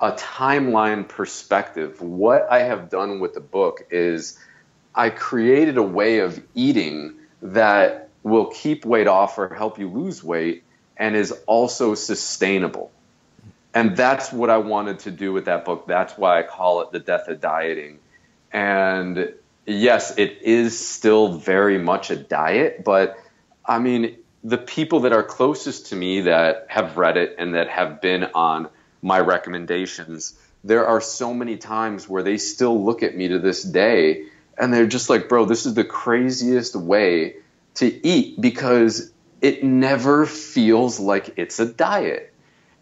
[SPEAKER 4] a timeline perspective, what I have done with the book is I created a way of eating that will keep weight off or help you lose weight and is also sustainable. And that's what I wanted to do with that book. That's why I call it The Death of Dieting. And yes, it is still very much a diet, but I mean, the people that are closest to me that have read it and that have been on my recommendations, there are so many times where they still look at me to this day and they're just like, bro, this is the craziest way to eat because it never feels like it's a diet.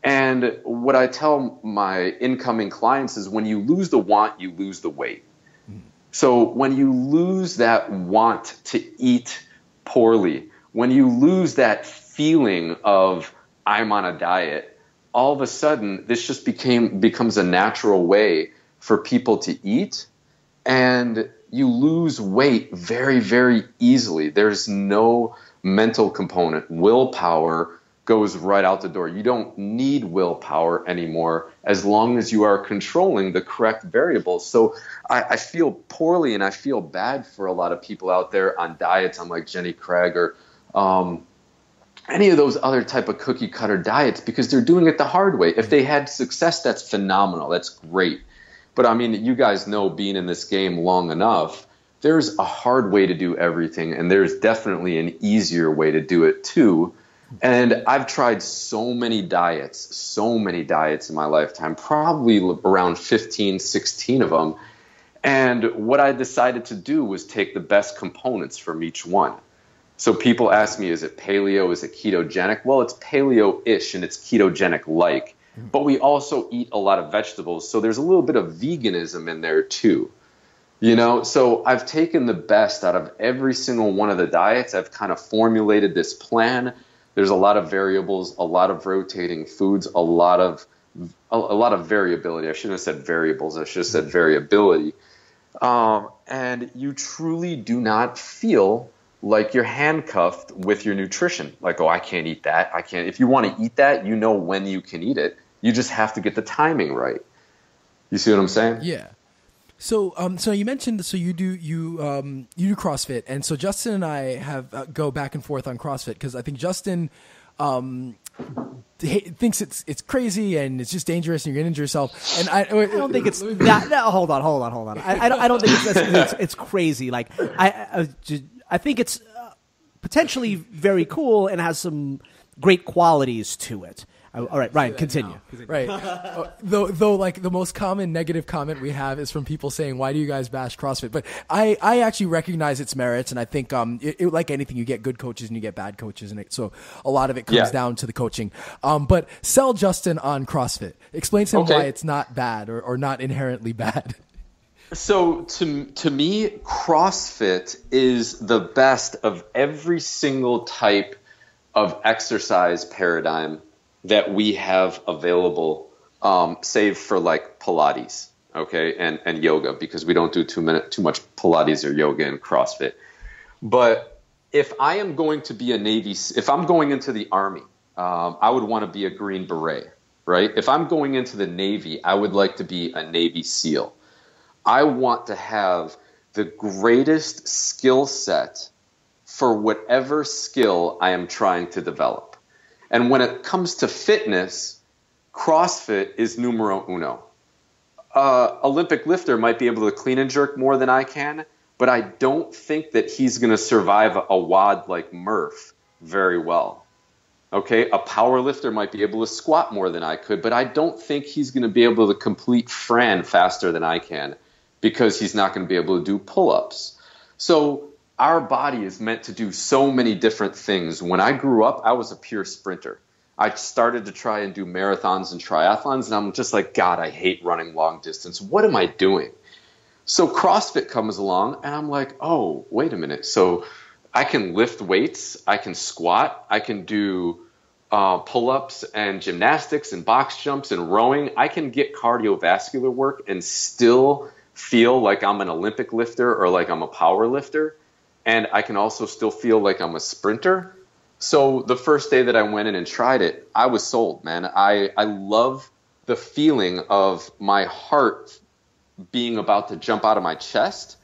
[SPEAKER 4] And what I tell my incoming clients is when you lose the want, you lose the weight. So when you lose that want to eat poorly, when you lose that feeling of I'm on a diet, all of a sudden this just becomes a natural way for people to eat, and you lose weight very, very easily. There's no mental component. Willpower goes right out the door. You don't need willpower anymore as long as you are controlling the correct variables. So I feel poorly and I feel bad for a lot of people out there on diets. I'm like Jenny Craig or any of those other type of cookie cutter diets because they're doing it the hard way. If they had success, that's phenomenal. That's great. But I mean, you guys know, being in this game long enough, there's a hard way to do everything, and there's definitely an easier way to do it too. And I've tried so many diets in my lifetime, probably around 15, 16 of them. And what I decided to do was take the best components from each one. So people ask me, is it paleo? Is it ketogenic? Well, it's paleo-ish and it's ketogenic-like. But we also eat a lot of vegetables. So there's a little bit of veganism in there too. You know, so I've taken the best out of every single one of the diets. I've kind of formulated this plan. There's a lot of variables, a lot of rotating foods, a lot of variability. I shouldn't have said variables. I should have said variability. And you truly do not feel like you're handcuffed with your nutrition. Like, oh, I can't eat that. I can't. If you want to eat that, you know when you can eat it. You just have to get the timing right. You see what I'm saying?
[SPEAKER 3] Yeah. So, so you mentioned, so you do CrossFit, and so Justin and I have go back and forth on CrossFit because I think Justin thinks it's crazy and it's just dangerous and you're gonna injure yourself. And I
[SPEAKER 2] don't think it's that. No, hold on. I don't think it's crazy. Like I think it's potentially very cool and has some great qualities to it. All right, Ryan, continue.
[SPEAKER 3] Right. Though, like the most common negative comment we have is from people saying, "Why do you guys bash CrossFit?" But I actually recognize its merits, and I think like anything, you get good coaches and you get bad coaches, and so a lot of it comes down to the coaching. But sell Justin on CrossFit. Explain to him why it's not bad or not inherently bad.
[SPEAKER 4] So to me, CrossFit is the best of every single type of exercise paradigm that we have available, save for like Pilates, okay, and yoga, because we don't do too much Pilates or yoga in CrossFit. But if I am going to be if I'm going into the Army, I would want to be a Green Beret, right? If I'm going into the Navy, I would like to be a Navy SEAL. I want to have the greatest skill set for whatever skill I am trying to develop. And when it comes to fitness, CrossFit is numero uno. Olympic lifter might be able to clean and jerk more than I can, but I don't think that he's going to survive a WOD like Murph very well. Okay, a power lifter might be able to squat more than I could, but I don't think he's going to be able to complete Fran faster than I can, because he's not going to be able to do pull-ups. So our body is meant to do so many different things. When I grew up, I was a pure sprinter. I started to try and do marathons and triathlons, and I'm just like, God, I hate running long distance. What am I doing? So CrossFit comes along, and I'm like, oh, wait a minute. So I can lift weights, I can squat, I can do pull-ups and gymnastics and box jumps and rowing. I can get cardiovascular work and still feel like I'm an Olympic lifter or like I'm a power lifter. And I can also still feel like I'm a sprinter. So the first day that I went in and tried it, I was sold, man. I love the feeling of my heart being about to jump out of my chest,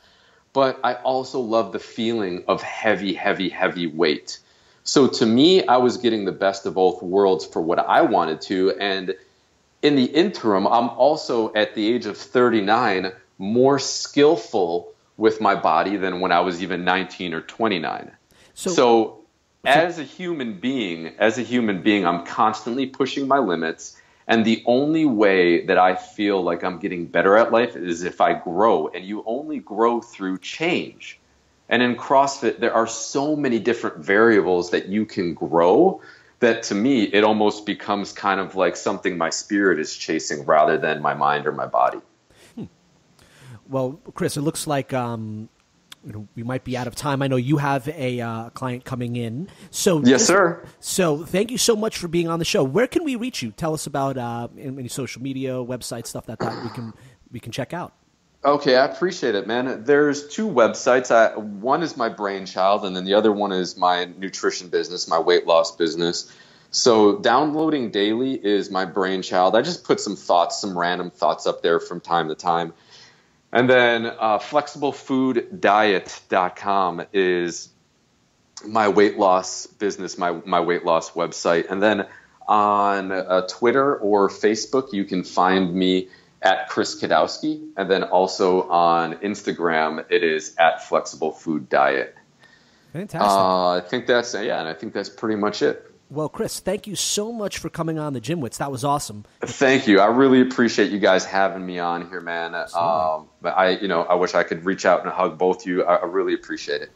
[SPEAKER 4] but I also love the feeling of heavy, heavy, heavy weight. So to me, I was getting the best of both worlds for what I wanted to. And in the interim, I'm also at the age of 39, more skillful with my body than when I was even 19 or 29. So as a human being, I'm constantly pushing my limits. And the only way that I feel like I'm getting better at life is if I grow. And you only grow through change. And in CrossFit, there are so many different variables that you can grow that to me, it almost becomes kind of like something my spirit is chasing rather than my mind or my body.
[SPEAKER 2] Well, Chris, it looks like we might be out of time. I know you have a client coming in. So
[SPEAKER 4] yes, sir.
[SPEAKER 2] So thank you so much for being on the show. Where can we reach you? Tell us about any social media, websites, stuff that we can check out.
[SPEAKER 4] Okay, I appreciate it, man. There's two websites. One is my brainchild, and then the other one is my nutrition business, my weight loss business. So downloading daily is my brainchild. I just put some random thoughts up there from time to time. And then flexiblefoodddiet.com is my weight loss business, my weight loss website. And then on Twitter or Facebook, you can find me at Chris Kidawski. And then also on Instagram, it is at Flexible Food Diet.
[SPEAKER 2] Fantastic.
[SPEAKER 4] I think that's pretty much it.
[SPEAKER 2] Well, Chris, thank you so much for coming on the GymWits. That was awesome.
[SPEAKER 4] Thank you. I really appreciate you guys having me on here, man. But I wish I could reach out and hug both you. I really appreciate it.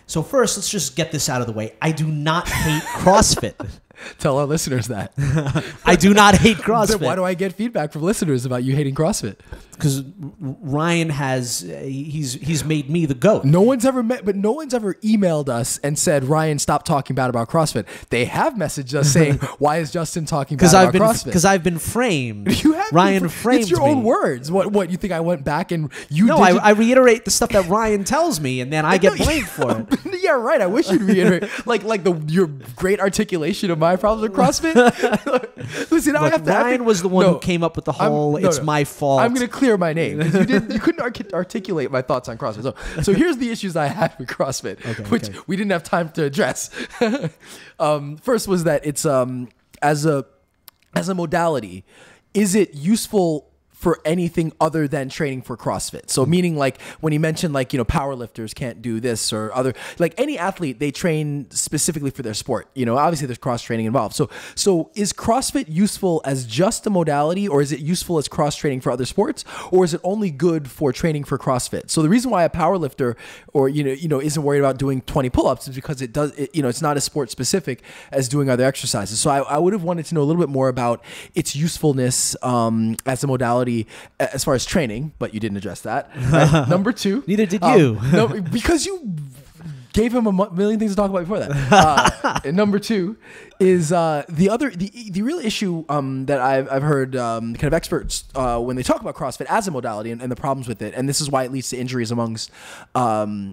[SPEAKER 2] So first, let's just get this out of the way. I do not hate CrossFit.
[SPEAKER 3] Tell our listeners that.
[SPEAKER 2] I do not hate CrossFit.
[SPEAKER 3] Then why do I get feedback from listeners about you hating CrossFit?
[SPEAKER 2] Because Ryan he's made me the GOAT.
[SPEAKER 3] No one's ever emailed us and said, Ryan, stop talking bad about CrossFit. They have messaged us saying, why is Justin talking bad about CrossFit?
[SPEAKER 2] Because I've been framed.
[SPEAKER 3] You have
[SPEAKER 2] Ryan framed me.
[SPEAKER 3] It's your own words. What you think I went back and you
[SPEAKER 2] No, I reiterate the stuff that Ryan tells me, and then I get blamed for it.
[SPEAKER 3] Yeah, right. I wish you'd reiterate your great articulation of my problems with CrossFit. Listen,
[SPEAKER 2] Ryan was the one who came up with the whole my fault.
[SPEAKER 3] I'm going to clear my name. You couldn't articulate my thoughts on CrossFit. So here's the issues I had with CrossFit, which we didn't have time to address. First was that it's as a modality, is it useful for anything other than training for CrossFit. So meaning like when he mentioned like, power lifters can't do this or other, like any athlete, they train specifically for their sport. Obviously there's cross training involved. So is CrossFit useful as just a modality, or is it useful as cross training for other sports, or is it only good for training for CrossFit? So the reason why a power lifter or, isn't worried about doing 20 pull-ups is because it's not as sport specific as doing other exercises. So I would have wanted to know a little bit more about its usefulness as a modality as far as training, but you didn't address that. Right? Number two.
[SPEAKER 2] Neither did you.
[SPEAKER 3] No, because you gave him a million things to talk about before that. And number two is the real issue that I've heard kind of experts when they talk about CrossFit as a modality and the problems with it, and this is why it leads to injuries amongst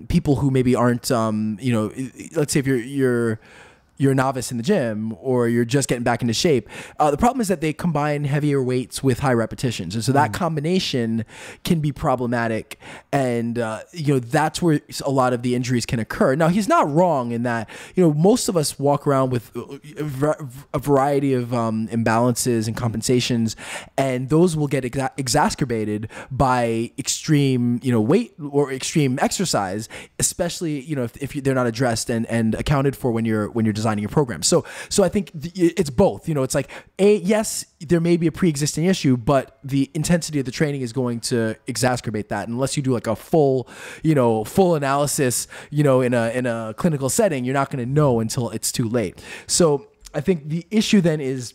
[SPEAKER 3] people who maybe aren't let's say if you're a novice in the gym or you're just getting back into shape. The problem is that they combine heavier weights with high repetitions. And so that combination can be problematic. And, that's where a lot of the injuries can occur. Now, he's not wrong in that, most of us walk around with a variety of imbalances and compensations, and those will get exacerbated by extreme, weight or extreme exercise, especially, if they're not addressed and accounted for when you're designing your program. So I think it's both. It's like yes, there may be a pre-existing issue, but the intensity of the training is going to exacerbate that. Unless you do like a full analysis, in a clinical setting, you're not going to know until it's too late. So I think the issue then is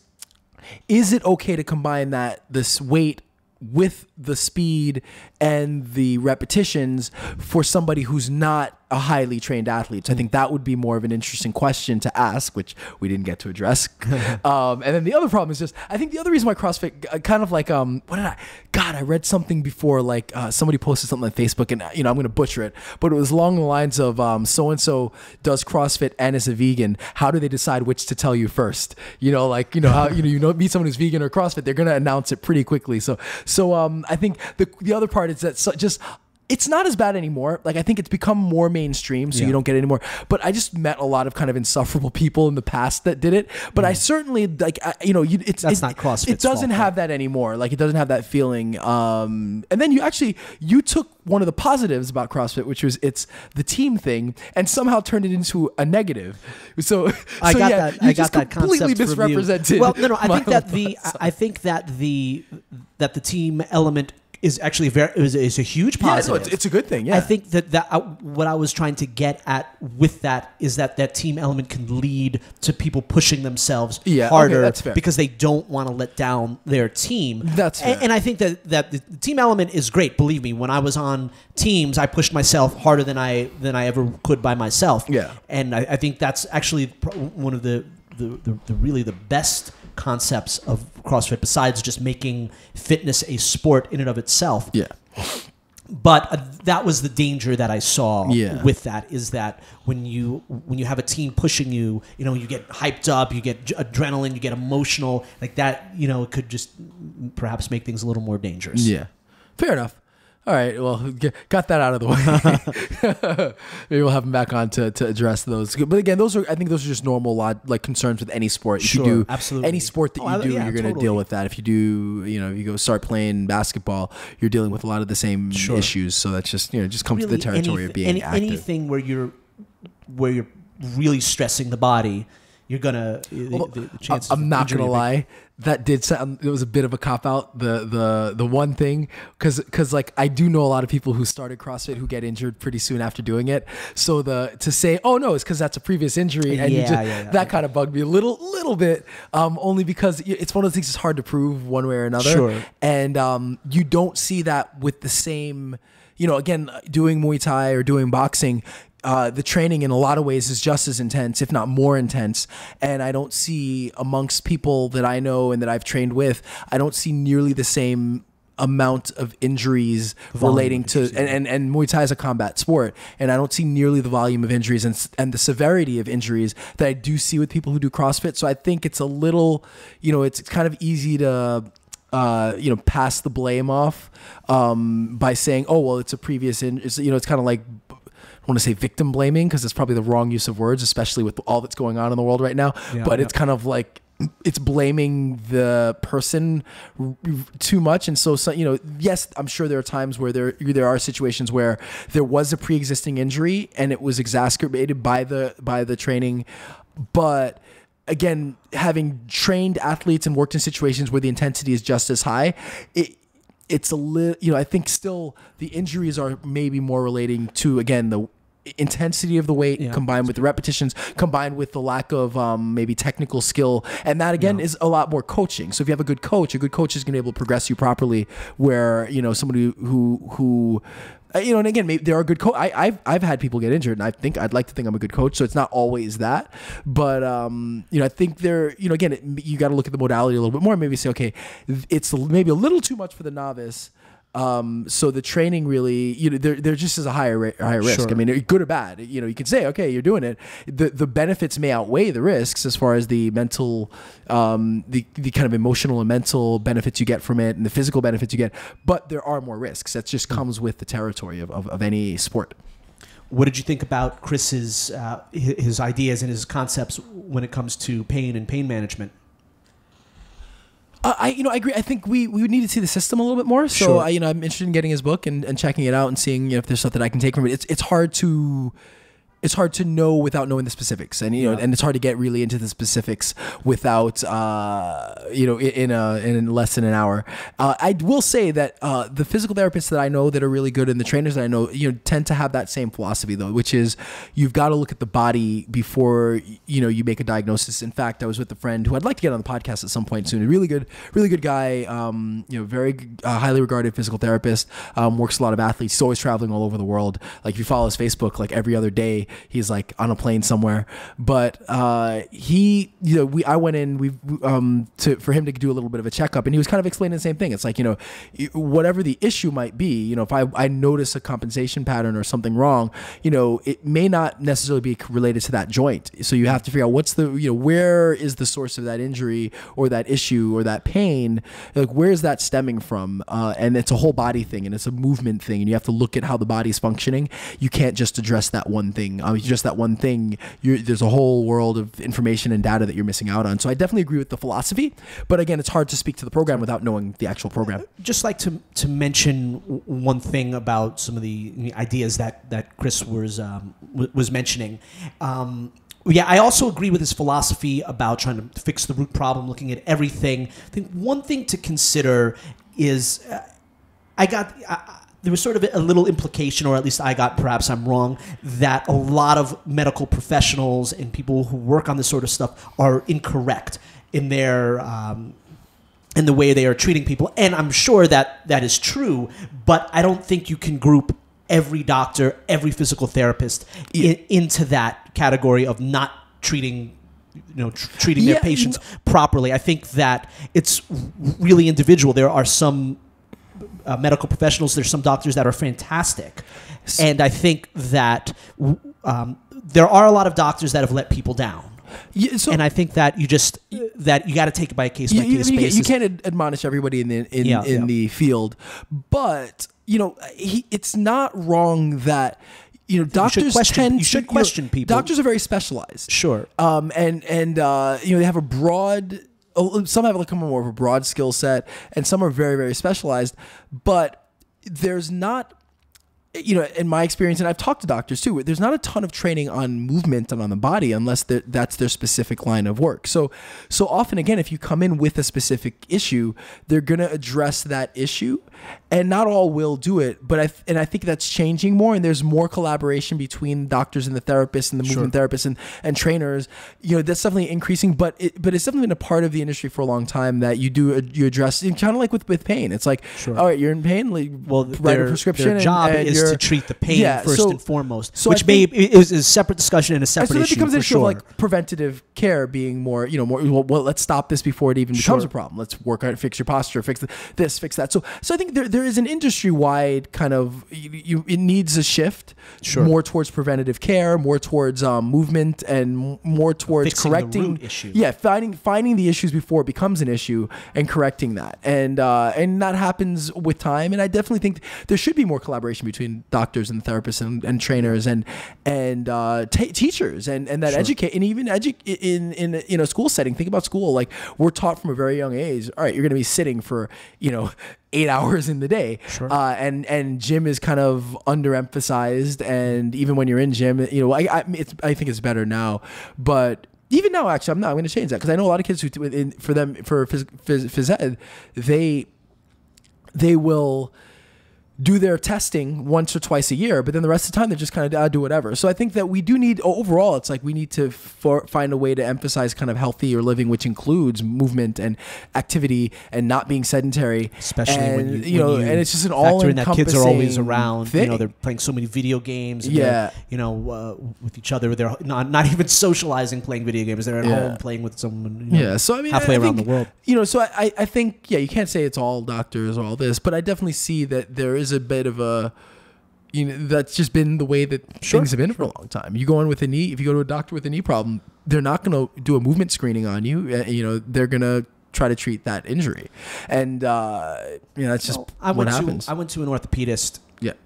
[SPEAKER 3] it okay to combine this weight with the speed and the repetitions for somebody who's not a highly trained athlete? So I think that would be more of an interesting question to ask, which we didn't get to address. And then the other problem is just, I think the other reason why CrossFit kind of like, I read something before, like somebody posted something on Facebook, and I'm going to butcher it, but it was along the lines of so-and-so does CrossFit and is a vegan. How do they decide which to tell you first? How, meet someone who's vegan or CrossFit, they're going to announce it pretty quickly. So I think the other part is that it's not as bad anymore. Like, I think it's become more mainstream, so you don't get it anymore. But I just met a lot of kind of insufferable people in the past that did it. But I certainly that's
[SPEAKER 2] not CrossFit's
[SPEAKER 3] It doesn't
[SPEAKER 2] fault,
[SPEAKER 3] have that anymore. Like, it doesn't have that feeling. And then you took one of the positives about CrossFit, which was it's the team thing, and somehow turned it into a negative. So
[SPEAKER 2] I got that. I got that
[SPEAKER 3] completely
[SPEAKER 2] concept
[SPEAKER 3] misrepresented.
[SPEAKER 2] Well, no. I think that the team element is actually is a huge positive.
[SPEAKER 3] Yeah, no, it's a good thing. Yeah,
[SPEAKER 2] I think that what I was trying to get at with that is that team element can lead to people pushing themselves harder
[SPEAKER 3] that's fair.
[SPEAKER 2] Because they don't want to let down their team.
[SPEAKER 3] That's fair.
[SPEAKER 2] And I think that the team element is great. Believe me, when I was on teams, I pushed myself harder than I ever could by myself.
[SPEAKER 3] Yeah,
[SPEAKER 2] and I think that's actually one of the really the best concepts of CrossFit, besides just making fitness a sport in and of itself.
[SPEAKER 3] Yeah.
[SPEAKER 2] But that was the danger that I saw with that, is that when you have a team pushing you, you get hyped up, you get adrenaline, you get emotional, like that, it could just perhaps make things a little more dangerous.
[SPEAKER 3] Yeah. Fair enough. All right, well, got that out of the way. Maybe we'll have him back on to address those. But again, I think those are just normal concerns with any sport. If you do
[SPEAKER 2] absolutely.
[SPEAKER 3] Any sport that you do, you're going to deal with that. If you do, if you go start playing basketball, you're dealing with a lot of the same issues. So that's just just comes
[SPEAKER 2] really
[SPEAKER 3] to the territory of being active.
[SPEAKER 2] Anything where you're really stressing the body, you're gonna. The chances
[SPEAKER 3] I'm not
[SPEAKER 2] of
[SPEAKER 3] gonna lie. That did sound. It was a bit of a cop out. The one thing, because like I do know a lot of people who started CrossFit who get injured pretty soon after doing it. So to say, oh no, it's because that's a previous injury, and that kind of bugged me a little bit. Only because it's one of those things that's hard to prove one way or another.
[SPEAKER 2] Sure.
[SPEAKER 3] And you don't see that with the same. Again, doing Muay Thai or doing boxing. The training in a lot of ways is just as intense, if not more intense. And I don't see amongst people that I know and that I've trained with, I don't see nearly the same amount of injuries relating to, and Muay Thai is a combat sport. And I don't see nearly the volume of injuries and the severity of injuries that I do see with people who do CrossFit. So I think it's a little, it's kind of easy to, pass the blame off by saying, oh, well, it's a previous, it's kind of like, I want to say victim blaming, because it's probably the wrong use of words, especially with all that's going on in the world right now. But it's kind of like it's blaming the person too much. And so, yes, I'm sure there are times where there are situations where there was a pre-existing injury and it was exacerbated by the training. But again, having trained athletes and worked in situations where the intensity is just as high, it's a little, I think still the injuries are maybe more relating to, again, the intensity of the weight combined with the repetitions, combined with the lack of maybe technical skill. And that again is a lot more coaching. So if you have a good coach is going to be able to progress you properly, where, somebody who and again, maybe there are good I've had people get injured, and I'd like to think I'm a good coach. So it's not always that, but I think again, you got to look at the modality a little bit more. Maybe say, okay, it's maybe a little too much for the novice. So the training really, there just is a higher risk. Sure. I mean, good or bad, you can say, okay, you're doing it. The benefits may outweigh the risks as far as the mental, the kind of emotional and mental benefits you get from it and the physical benefits you get, but there are more risks. That just comes with the territory of any sport.
[SPEAKER 2] What did you think about Chris's, his ideas and his concepts when it comes to pain and pain management?
[SPEAKER 3] I agree. I think we would need to see the system a little bit more. So, I'm interested in getting his book and checking it out and seeing if there's stuff that I can take from it. It's hard to know without knowing the specifics, and and it's hard to get really into the specifics without in less than an hour. I will say that the physical therapists that I know that are really good and the trainers that I know tend to have that same philosophy though, which is you've got to look at the body before you make a diagnosis. In fact, I was with a friend who I'd like to get on the podcast at some point soon. A really good guy, very highly regarded physical therapist. Works a lot of athletes. He's always traveling all over the world. Like if you follow his Facebook, like every other day he's like on a plane somewhere. But I went in for him to do a little bit of a checkup, and he was kind of explaining the same thing. It's like whatever the issue might be, if I notice a compensation pattern or something wrong, it may not necessarily be related to that joint. So you have to figure out what's the where is the source of that injury or that issue or that pain, like where is that stemming from? And it's a whole body thing, and it's a movement thing, and you have to look at how the body's functioning. You can't just address that one thing. Just that one thing, there's a whole world of information and data that you're missing out on. So I definitely agree with the philosophy, but again, it's hard to speak to the program without knowing the actual program.
[SPEAKER 2] Just like to mention one thing about some of the ideas that Chris was mentioning. I also agree with his philosophy about trying to fix the root problem, looking at everything. I think one thing to consider is there was sort of a little implication, or at least I got, perhaps I'm wrong, that a lot of medical professionals and people who work on this sort of stuff are incorrect in their in the way they are treating people. And I'm sure that is true, but I don't think you can group every doctor, every physical therapist into that category of not treating their patients properly. I think that it's really individual. There are some medical professionals, there's some doctors that are fantastic, and I think that there are a lot of doctors that have let people down. And I think that you got to take it by a case by case basis.
[SPEAKER 3] You can't admonish everybody in the field, but it's not wrong that doctors
[SPEAKER 2] you should question people.
[SPEAKER 3] Doctors are very specialized.
[SPEAKER 2] Sure.
[SPEAKER 3] And they have a broad. Some have like more of a broad skill set, and some are very, very specialized. But there's not, in my experience, and I've talked to doctors too, there's not a ton of training on movement and on the body unless that's their specific line of work. So often, again, if you come in with a specific issue, they're going to address that issue, and not all will do it. But I think that's changing more, and there's more collaboration between doctors and the therapists and the movement therapists and trainers. That's definitely increasing, but it's definitely been a part of the industry for a long time that you address, kind of like with pain. It's like, all right, you're in pain, write a prescription.
[SPEAKER 2] Their job is to treat the pain first and foremost, so which is a separate discussion and a separate issue.
[SPEAKER 3] So it becomes an issue of
[SPEAKER 2] sure.
[SPEAKER 3] like preventative care being more, well, let's stop this before it even becomes a problem. Let's work on it, fix your posture, fix this, fix that. So I think there is an industry-wide kind of, it needs a shift more towards preventative care, more towards movement, and more towards
[SPEAKER 2] fixing
[SPEAKER 3] correcting
[SPEAKER 2] the root issue.
[SPEAKER 3] Yeah, finding the issues before it becomes an issue and correcting that. And that happens with time. And I definitely think there should be more collaboration between and doctors and therapists and trainers and teachers and that educate, and even in a school setting. Think about school. Like, we're taught from a very young age, all right, you're going to be sitting for 8 hours in the day. Sure. And gym is kind of underemphasized. And even when you're in gym, I think it's better now, but even now, actually, I'm going to change that, because I know a lot of kids who, for phys ed, they will do their testing once or twice a year, but then the rest of the time they're just kind of do whatever. So I think that we do need, overall, it's like we need to find a way to emphasize kind of healthier living, which includes movement and activity and not being sedentary.
[SPEAKER 2] Especially
[SPEAKER 3] and,
[SPEAKER 2] when you
[SPEAKER 3] and it's just an all-encompassing
[SPEAKER 2] that kids are always around.
[SPEAKER 3] thing.
[SPEAKER 2] They're playing so many video games. And
[SPEAKER 3] Yeah.
[SPEAKER 2] with each other. They're not even socializing playing video games. They're at home playing with someone.
[SPEAKER 3] So I mean,
[SPEAKER 2] halfway
[SPEAKER 3] I
[SPEAKER 2] around
[SPEAKER 3] think,
[SPEAKER 2] the world.
[SPEAKER 3] So I think, you can't say it's all doctors or all this, but I definitely see that there is a bit of a, that's just been the way that things have been for a long time. You go in with a knee, if you go to a doctor with a knee problem, they're not going to do a movement screening on you. They're going to try to treat that injury. And, that's just what happens.
[SPEAKER 2] I went to an orthopedist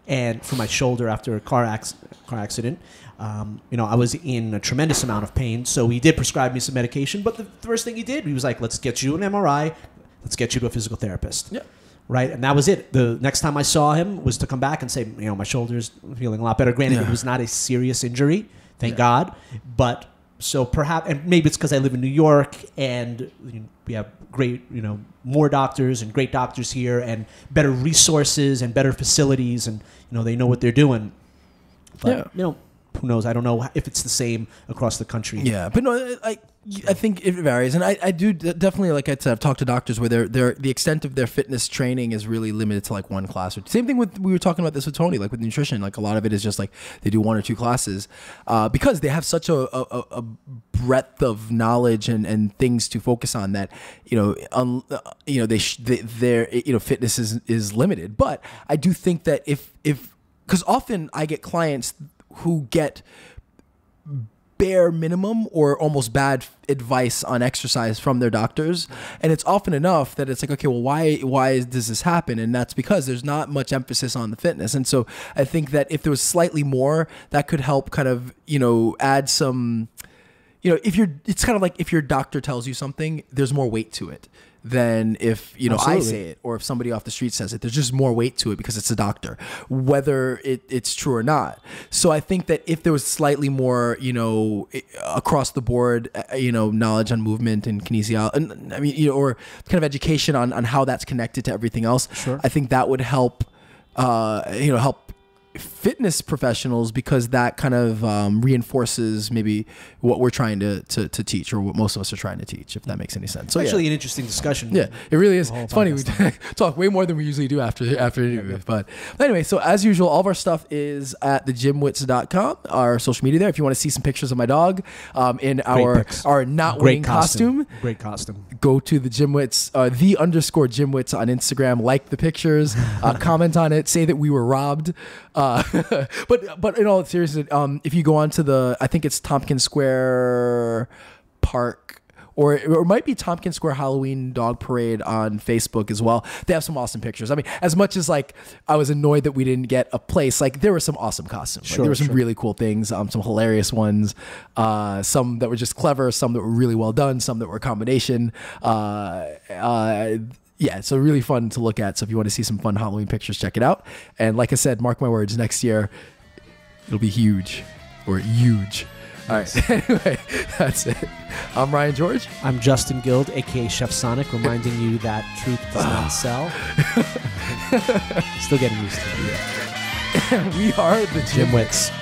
[SPEAKER 2] and for my shoulder after a car accident. I was in a tremendous amount of pain, so he did prescribe me some medication. But the first thing he did, he was like, let's get you an MRI. Let's get you to a physical therapist. Yeah. Right. And that was it. The next time I saw him was to come back and say, my shoulder's feeling a lot better. Granted, it was not a serious injury, thank God. But so perhaps, and maybe it's because I live in New York and we have great, more doctors and great doctors here and better resources and better facilities, and, they know what they're doing. But, who knows? I don't know if it's the same across the country.
[SPEAKER 3] Yeah. But no, I think it varies, and I do definitely, like I said, I've talked to doctors where the extent of their fitness training is really limited to like one class. Same thing we were talking about this with Tony, like with nutrition. Like a lot of it is just like they do one or two classes because they have such a breadth of knowledge and things to focus on that their fitness is limited. But I do think that if because often I get clients who get bare minimum or almost bad advice on exercise from their doctors, and it's often enough that it's like, okay, well, why does this happen? And that's because there's not much emphasis on the fitness. And so I think that if there was slightly more, that could help kind of add some, it's kind of like if your doctor tells you something, there's more weight to it than if I say it or if somebody off the street says it. There's just more weight to it because it's a doctor, whether it's true or not. So I think that if there was slightly more, across the board, knowledge on movement and kinesiology, and I mean, or kind of education on how that's connected to everything else. Sure. I think that would help, help fitness professionals, because that kind of reinforces maybe what we're trying to teach, or what most of us are trying to teach, if that makes any sense. So
[SPEAKER 2] actually an interesting discussion.
[SPEAKER 3] Yeah, it really is. It's funny, we talk way more than we usually do after interview. But anyway, so as usual, all of our stuff is at TheGymWits.com, our social media there. If you want to see some pictures of my dog in our not winning costume.
[SPEAKER 2] Great costume.
[SPEAKER 3] Go to the GymWits, _GymWits on Instagram, like the pictures, comment on it, say that we were robbed. But in all seriousness, if you go on to I think it's Tompkins Square Park, or it might be Tompkins Square Halloween Dog Parade on Facebook as well. They have some awesome pictures. I mean, as much as like I was annoyed that we didn't get a place, like there were some awesome costumes. There were some really cool things, some hilarious ones, some that were just clever, some that were really well done, some that were a combination. Yeah, so really fun to look at. So if you want to see some fun Halloween pictures, check it out. And like I said, mark my words, next year, it'll be huge. Or huge. All right, anyway, that's it. I'm Ryan George.
[SPEAKER 2] I'm Justin Guild, a.k.a. Chef Sonic, reminding you that truth does not sell. Still getting used to it.
[SPEAKER 3] We are the GymWits.